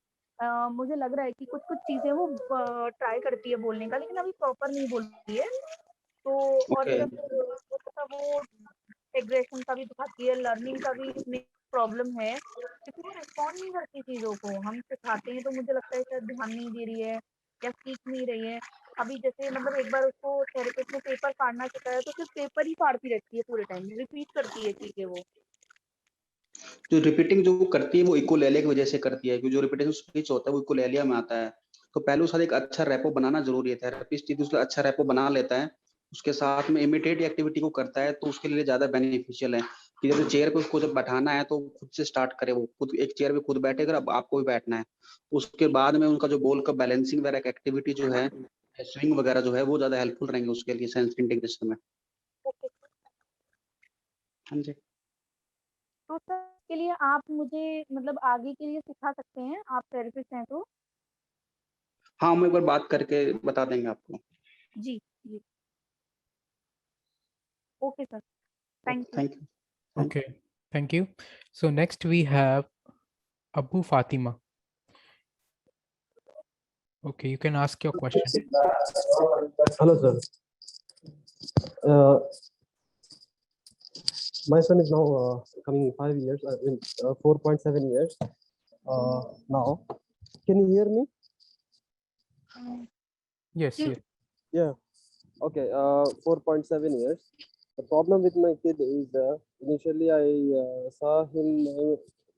मुझे लग रहा है कि कुछ-कुछ चीज़ें वो ट्राई करती है बोलने का, लेकिन अभी प्रॉपर नहीं बोल रही है। तो और Okay. फिर थोड़ा-सा वो एग्रेशन का भी दिखाती है, लर्निंग का भी इसमें प्रॉब्लम है, क्योंकि वो रिस्पॉन्ड नहीं करती चीज़ों को। हम सिखाते हैं तो मुझे लगता है शायद ध्यान नहीं दे रही है या सीख नहीं रही है। अभी जैसे मतलब एक बार उसको थेरेपिस्ट ने पेपर फाड़ना सिखाया तो सिर्फ पेपर ही फाड़ती रहती है पूरे टाइम, रिपीट करती है चीज़ें वो। जो रिपीटिंग जो वो करती है वो इकोलेलिया की वजह से करती है, क्योंकि जो रिपीटेशन स्पीच होता है वो इकोलेलिया में आता है। तो पहले उसके साथ एक अच्छा रैपो बनाना जरूरी है। थेरेपिस्ट यदि उसका अच्छा रैपो बना लेता है, उसके साथ में इमिटेट एक्टिविटी को करता है, तो उसके लिए ज्यादा बेनिफिशियल है कि जैसे चेयर पे उसको जब बैठाना है तो खुद से स्टार्ट करे, वो खुद एक चेयर पे खुद बैठेगा, अब आपको भी बैठना है। उसके बाद में उनका जो बोल का बैलेंसिंग वगैरह एक्टिविटी जो है, स्विंग वगैरह जो है, वो ज्यादा हेल्पफुल रहेंगे उसके लिए सेंस इंटीग्रेशन में। ओके, हाँ जी। तो सर इसके लिए आप मुझे मतलब आगे के लिए सिखा सकते हैं, आप थेरेपिस्ट हैं तो? हाँ, हम एक बार बात करके बता देंगे आपको। जी, जी। Okay sir, thank you. Thank you. Okay, thank you. So next we have Abu Fatima. Okay, you can ask your question. Hello, sir. My son is now coming 5 years, 4.7 years now. Can you hear me? Yes, yes. Yeah. Okay. 4.7 years. The problem with my kid is initially I saw him.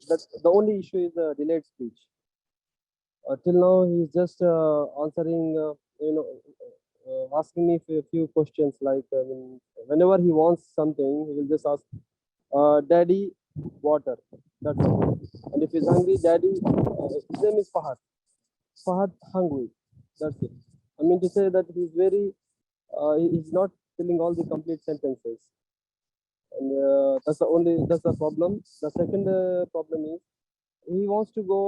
That the only issue is delayed speech. Till now, he's just answering. Asking me a few questions like whenever he wants something, he will just ask, "Daddy, water." That's all. And if he's hungry, "Daddy," his name is Fahad. Fahad hungry. That's it. I mean to say that he's very. He's not filling all the complete sentences, and that's the problem. The second problem is he wants to go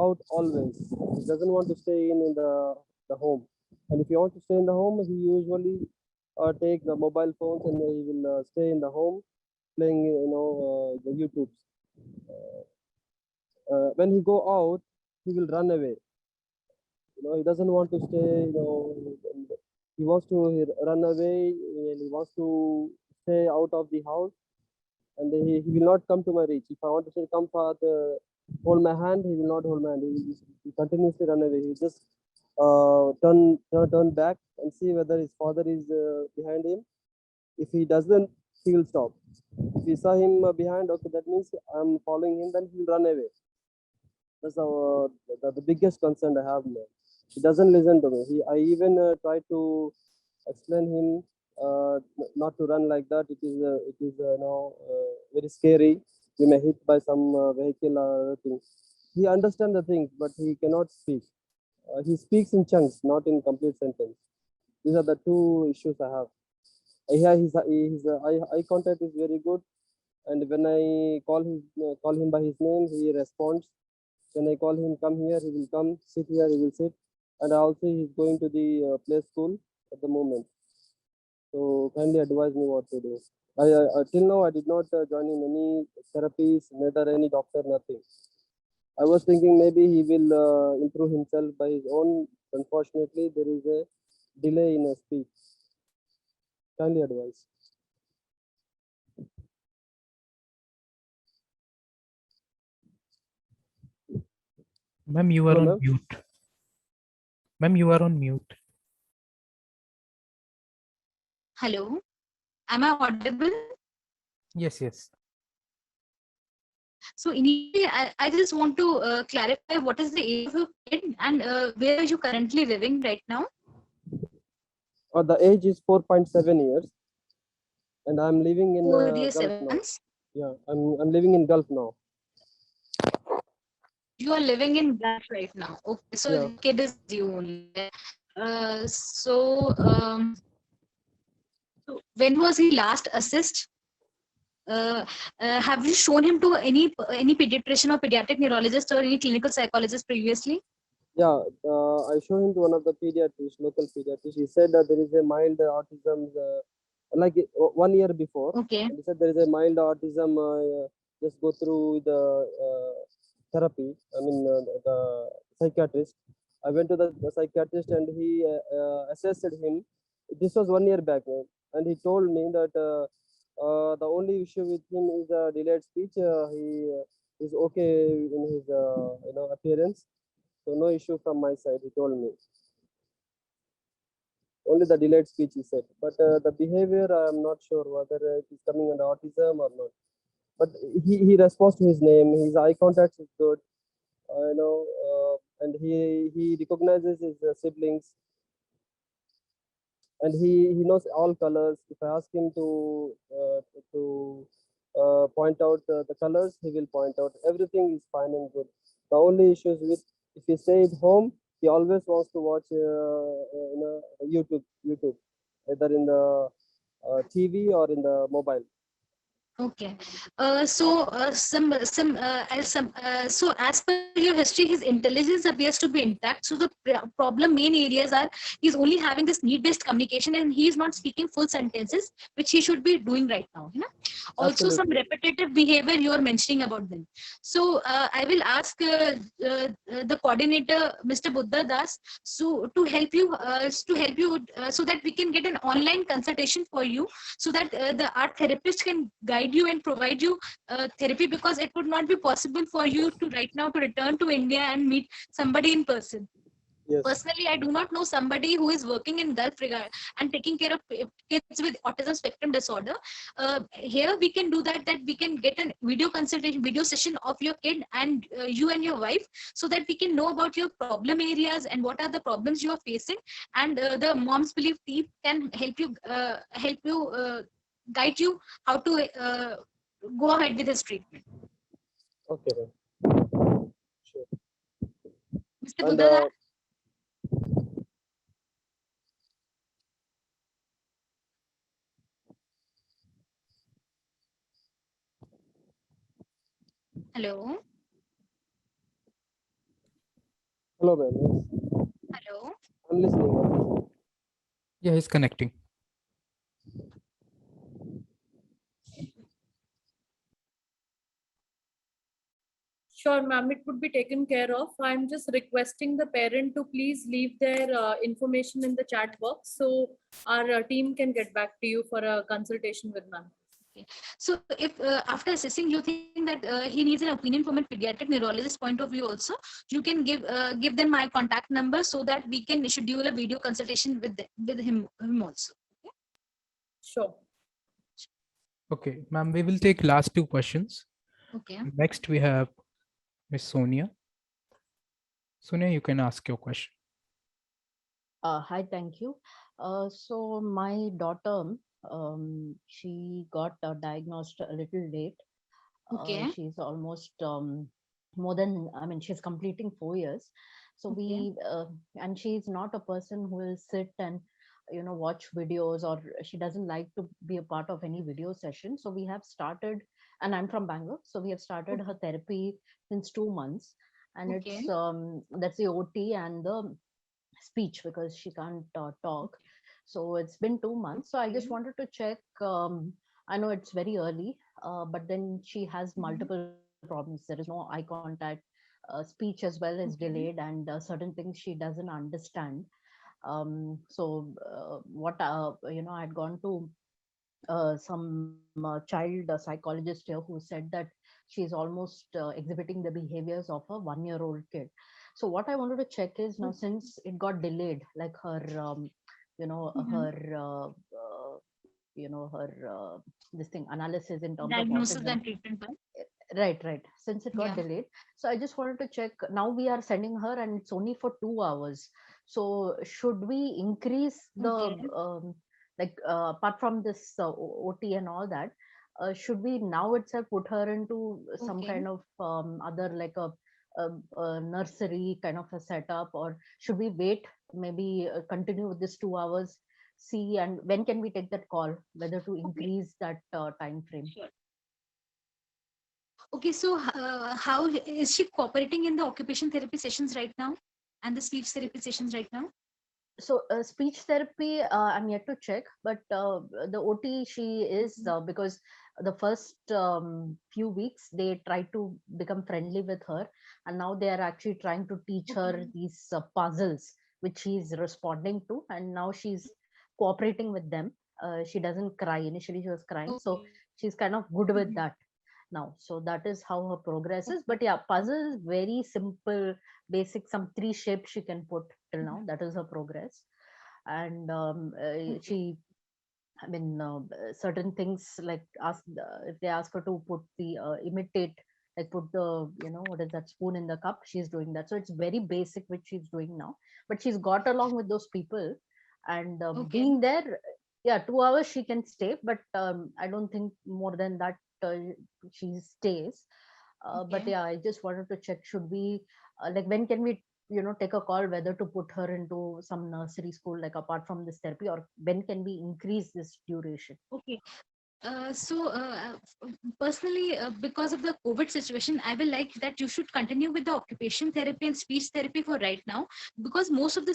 out always. He doesn't want to stay in the home. And if he wants to stay in the home, he usually take the mobile phones and he will stay in the home playing, the YouTubes. When he go out, he will run away. He doesn't want to stay. And he wants to run away and he wants to stay out of the house. And he will not come to my reach. If I want to say, "Come, Father, hold my hand," he will not hold my hand. He continuously run away. He will just turn back and see whether his father is behind him. If he doesn't, he will stop. If he saw him behind, okay, that means I'm following him, then he will run away. That's the biggest concern I have now. He doesn't listen to me. I even try to explain him not to run like that. It is very scary. You may hit by some vehicle or other thing. He understands the things, but he cannot speak. He speaks in chunks, not in complete sentence. These are the two issues I have. Yeah, his eye contact is very good, and when I call him by his name, he responds. When I call him, "Come here," he will come. "Sit here," he will sit. And also, he's going to the play school at the moment. So kindly advise me what to do. Till now I did not join in any therapies, neither any doctor, nothing. I was thinking maybe he will improve himself by his own. Unfortunately, there is a delay in a speech. Kindly advise. Ma'am, you are Hello, on ma'am. mute. Ma'am, you are on mute. Hello, am I audible? Yes, yes. So initially, I just want to clarify what is the age of your kid and where are you currently living right now? The age is 4.7 years. and I'm living in 4 years, Gulf 7 now. months. Yeah, I'm living in Gulf now. You are living in Gulf right now. Okay, so Yeah. kid is you only. So when was he last assessed? Have you shown him to any pediatrician or pediatric neurologist or any clinical psychologist previously? Yeah, I showed him to one of the pediatricians, local pediatricians. He said that there is a mild autism, like 1 year before. Okay. And he said there is a mild autism. Just go through the therapy. I mean, the psychiatrist. I went to the psychiatrist and he assessed him. This was 1 year back, and he told me that the only issue with him is delayed speech. He is okay in his appearance. So no issue from my side, he told me. Only the delayed speech, he said. But the behavior, I am not sure whether it is coming under autism or not. But he responds to his name. His eye contact is good, and he recognizes his siblings, and he knows all colors. If I ask him to point out the colors, he will point out. Everything is fine and good. The only issue is with if he stay at home, he always wants to watch YouTube, either in the TV or in the mobile. Okay. So as per your history, his intelligence appears to be intact. So the problem main areas are he's only having this need-based communication and he is not speaking full sentences, which he should be doing right now. You know? Also, some repetitive behavior you are mentioning about them. So I will ask the coordinator, Mr. Buddha Das, so to help you so that we can get an online consultation for you, so that our therapist can guide you and provide you therapy, because it would not be possible for you to right now to return to India and meet somebody in person. Yes. Personally, I do not know somebody who is working in Gulf and taking care of kids with autism spectrum disorder. Here we can do that we can get a video consultation, video session of your kid and you and your wife, so that we can know about your problem areas and what are the problems you are facing, and the Mom's Belief team can help you guide you how to go ahead with this treatment. Okay. Sure. Mr. Buddha, hello. Hello, ma'am. Yes. Hello. I'm listening. Yeah, he's connecting. Sure, ma'am, it would be taken care of. I'm just requesting the parent to please leave their information in the chat box so our team can get back to you for a consultation with ma'am. Okay. So if after assessing you think that he needs an opinion from a pediatric neurologist point of view also, you can give them my contact number so that we can schedule a video consultation with him also. Okay? Sure. Okay, ma'am, we will take last 2 questions. Okay. Next we have Miss Sonia. Sonia, you can ask your question. Hi, thank you. So my daughter, she got diagnosed a little late. Okay. She's almost more than, I mean, she's completing 4 years. So Okay. and she's not a person who will sit and, watch videos, or she doesn't like to be a part of any video session. So we have started, and I'm from Bangalore. So we have started her therapy since 2 months, and Okay. it's, that's the OT and the speech, because she can't talk. So it's been 2 months. So I just Okay. wanted to check. I know it's very early, but then she has multiple problems. There is no eye contact. Speech as well is Okay. delayed, and certain things she doesn't understand. So what I had gone to some child psychologist here who said that she's almost exhibiting the behaviors of a 1-year-old kid. So what I wanted to check is, now since it got delayed, like her this thing analysis in terms of Diagnosis autism. and treatment plan. Right. Since it got Yeah. delayed, so I just wanted to check. Now we are sending her, and it's only for 2 hours. So should we increase the Okay. like apart from this OT and all that, should we now itself put her into some Okay. kind of other, like a nursery kind of a setup, or should we wait, maybe continue with this 2 hours, see, and when can we take that call whether to increase that time frame? Okay, so how is she cooperating in the occupation therapy sessions right now and the speech therapy sessions right now? So speech therapy, I'm yet to check, but the OT she is, because the first few weeks they tried to become friendly with her, and now they are actually trying to teach her these puzzles which she's responding to, and now she's cooperating with them. She doesn't cry. Initially she was crying, so she's kind of good with that now. So that is how her progress is. But yeah, puzzle is very simple, basic, some 3 shapes she can put till now. That is her progress. And she, I mean, certain things like if they ask her to put the imitate, like put the, what is that, spoon in the cup, she's doing that. So it's very basic which she's doing now, but she's got along with those people, and being there, yeah, 2 hours she can stay, but I don't think more than that she stays. But yeah, I just wanted to check, should we like, when can we take a call whether to put her into some nursery school, like apart from this therapy, or when can we increase this duration? Okay. Personally, because of the COVID situation, I will like that you should continue with the occupation therapy and speech therapy for right now, because most of the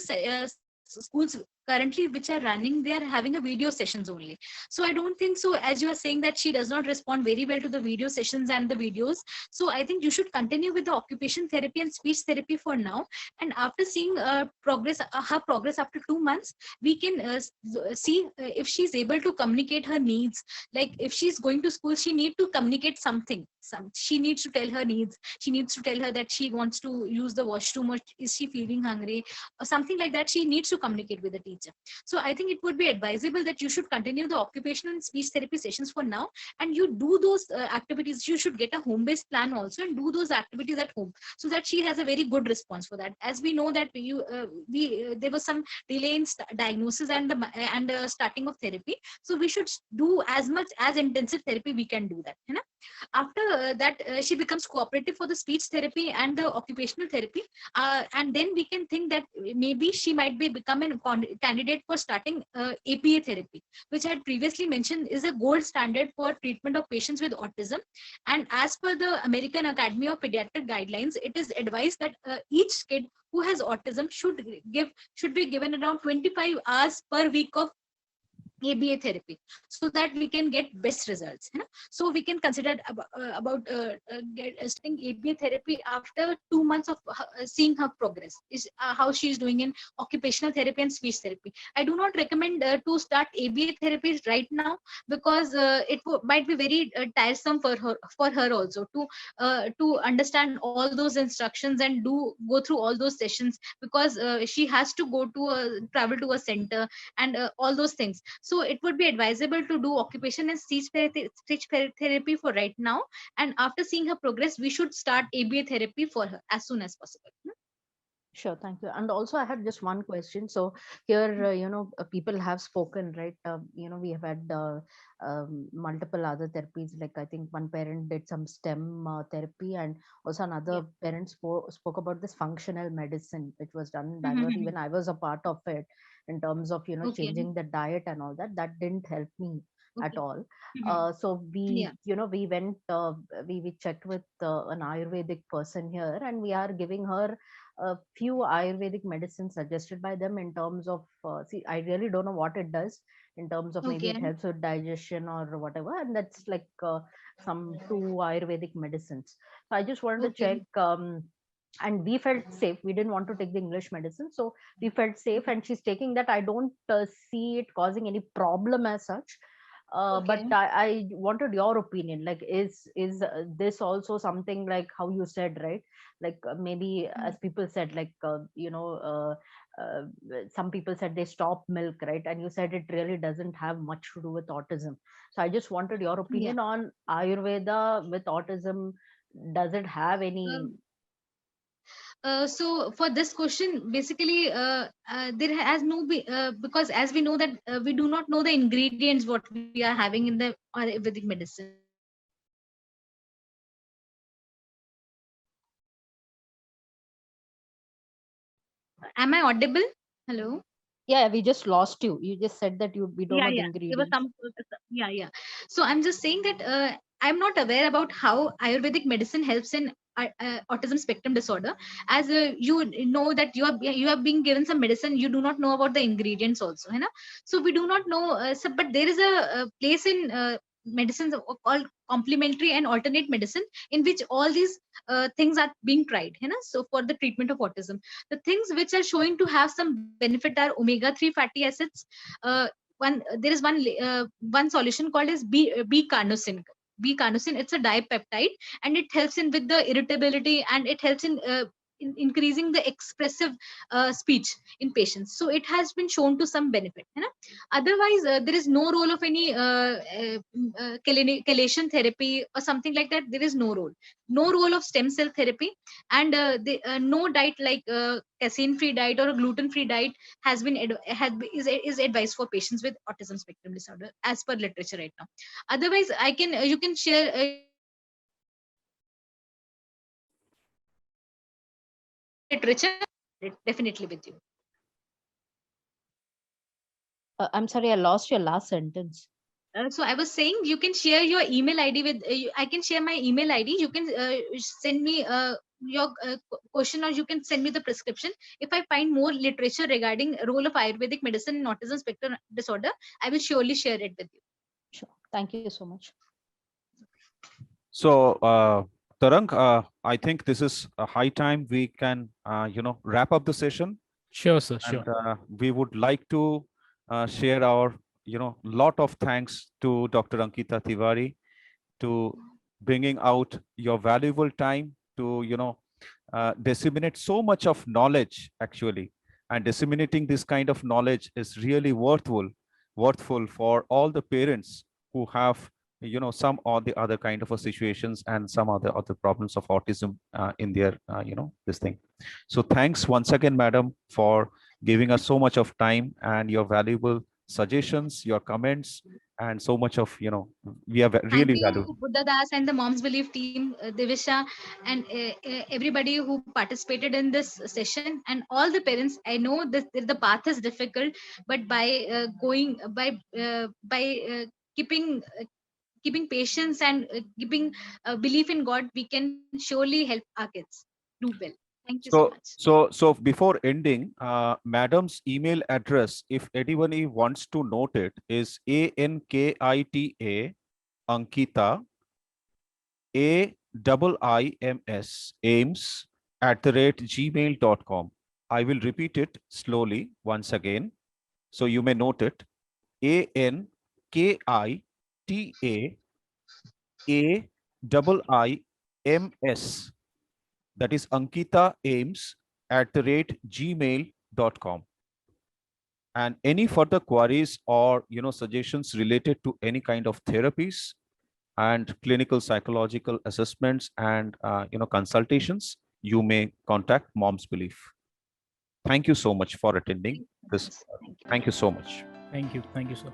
schools currently which are running, they are having a video sessions only. So I don't think so, as you are saying that she does not respond very well to the video sessions and the videos. So I think you should continue with the occupation therapy and speech therapy for now. And after seeing her progress after 2 months, we can see if she's able to communicate her needs. Like if she's going to school, she need to communicate something. She needs to tell her needs. She needs to tell her that she wants to use the washroom, or is she feeling hungry, or something like that. She needs to communicate with the teacher. So I think it would be advisable that you should continue the occupational and speech therapy sessions for now, and you do those activities. You should get a home-based plan also and do those activities at home, so that she has a very good response for that. As we know that there was some delay in diagnosis and starting of therapy, so we should do as much as intensive therapy we can do that. After that, she becomes cooperative for the speech therapy and the occupational therapy, and then we can think that maybe she might be become a candidate for starting APA therapy, which I had previously mentioned is a gold standard for treatment of patients with autism. And as per the American Academy of Pediatric guidelines, it is advised that each kid who has autism should be given around 25 hours per week of ABA therapy, so that we can get best results. So we can consider about starting ABA therapy after 2 months of seeing her progress, is how she is doing in occupational therapy and speech therapy. I do not recommend to start ABA therapy right now, because it might be very tiresome for her also to understand all those instructions and go through all those sessions, because she has to travel to a center and all those things. So it would be advisable to do occupation and speech therapy for right now, and after seeing her progress, we should start ABA therapy for her as soon as possible. Sure, thank you. And also, I had just one question. So here, people have spoken, right? We have had multiple other therapies. Like I think one parent did some STEM therapy, and also another parent spoke about this functional medicine, which was done in Bangalore. Even I was a part of it in terms of changing the diet and all that. That didn't help me at all. So we went, we checked with an Ayurvedic person here, and we are giving her a few Ayurvedic medicines suggested by them in terms of see, I really don't know what it does in terms of maybe it helps with digestion or whatever, and that's like some 2 Ayurvedic medicines. So I just wanted to check, and we felt safe. We didn't want to take the English medicine, so we felt safe, and she's taking that. I don't see it causing any problem as such. But I wanted your opinion. Like, is this also something like how you said, right? Like maybe as people said, like some people said they stop milk, right? And you said it really doesn't have much to do with autism. So I just wanted your opinion on Ayurveda with autism. Does it have any So for this question, basically, there has no because as we know that we do not know the ingredients what we are having in the Ayurvedic medicine. Am I audible? Hello. Yeah, we just lost you. You just said that we don't know the There was ingredients. some. So I'm just saying that I'm not aware about how Ayurvedic medicine helps in autism spectrum disorder. As you know that you have been given some medicine, you do not know about the ingredients also, you know. So we do not know. But there is a place in medicines called complementary and alternate medicine, in which all these things are being tried, you know. So for the treatment of autism, the things which are showing to have some benefit are omega-3 fatty acids. There is one solution called as B-carnosine. B-carnosine, it's a dipeptide, and it helps in with the irritability, and it helps in increasing the expressive speech in patients. So it has been shown to some benefit, you know. Otherwise, there is no role of any chelation therapy or something like that. There is no role of stem cell therapy, and no diet like casein free diet or a gluten free diet has been is advised for patients with autism spectrum disorder as per literature right now. Otherwise, you can share literature definitely with you. I'm sorry, I lost your last sentence. So I was saying you can share your email ID with. I can share my email ID. You can send me your question, or you can send me the prescription. If I find more literature regarding role of Ayurvedic medicine in autism spectrum disorder, I will surely share it with you. Sure. Thank you so much. So, Tarang, I think this is a high time we can, wrap up the session. Sure, sir. Sure. And we would like to share our, lot of thanks to Dr. Ankita Tiwari to bringing out your valuable time to, disseminate so much of knowledge actually. And disseminating this kind of knowledge is really worthful for all the parents who have some or the other kind of a situations and some other problems of autism in their this thing. So thanks once again, madam, for giving us so much of time and your valuable suggestions, your comments, and so much of we are really valuable. Thank you, Buddha Das and the Moms Believe team, Divisha, and everybody who participated in this session, and all the parents. I know that the path is difficult, but by keeping patience and keeping belief in God, we can surely help our kids do well. Thank you so much. So before ending, madam's email address, if anybody wants to note it, is ANKITA Ankita AIIMS @gmail.com. I will repeat it slowly once again, so you may note it. ANKITA AIIMS, that is Ankita Ames @gmail.com. And any further queries or suggestions related to any kind of therapies and clinical psychological assessments and consultations, you may contact Moms Belief. Thank you so much for attending this. Thank you so much. Thank you, sir.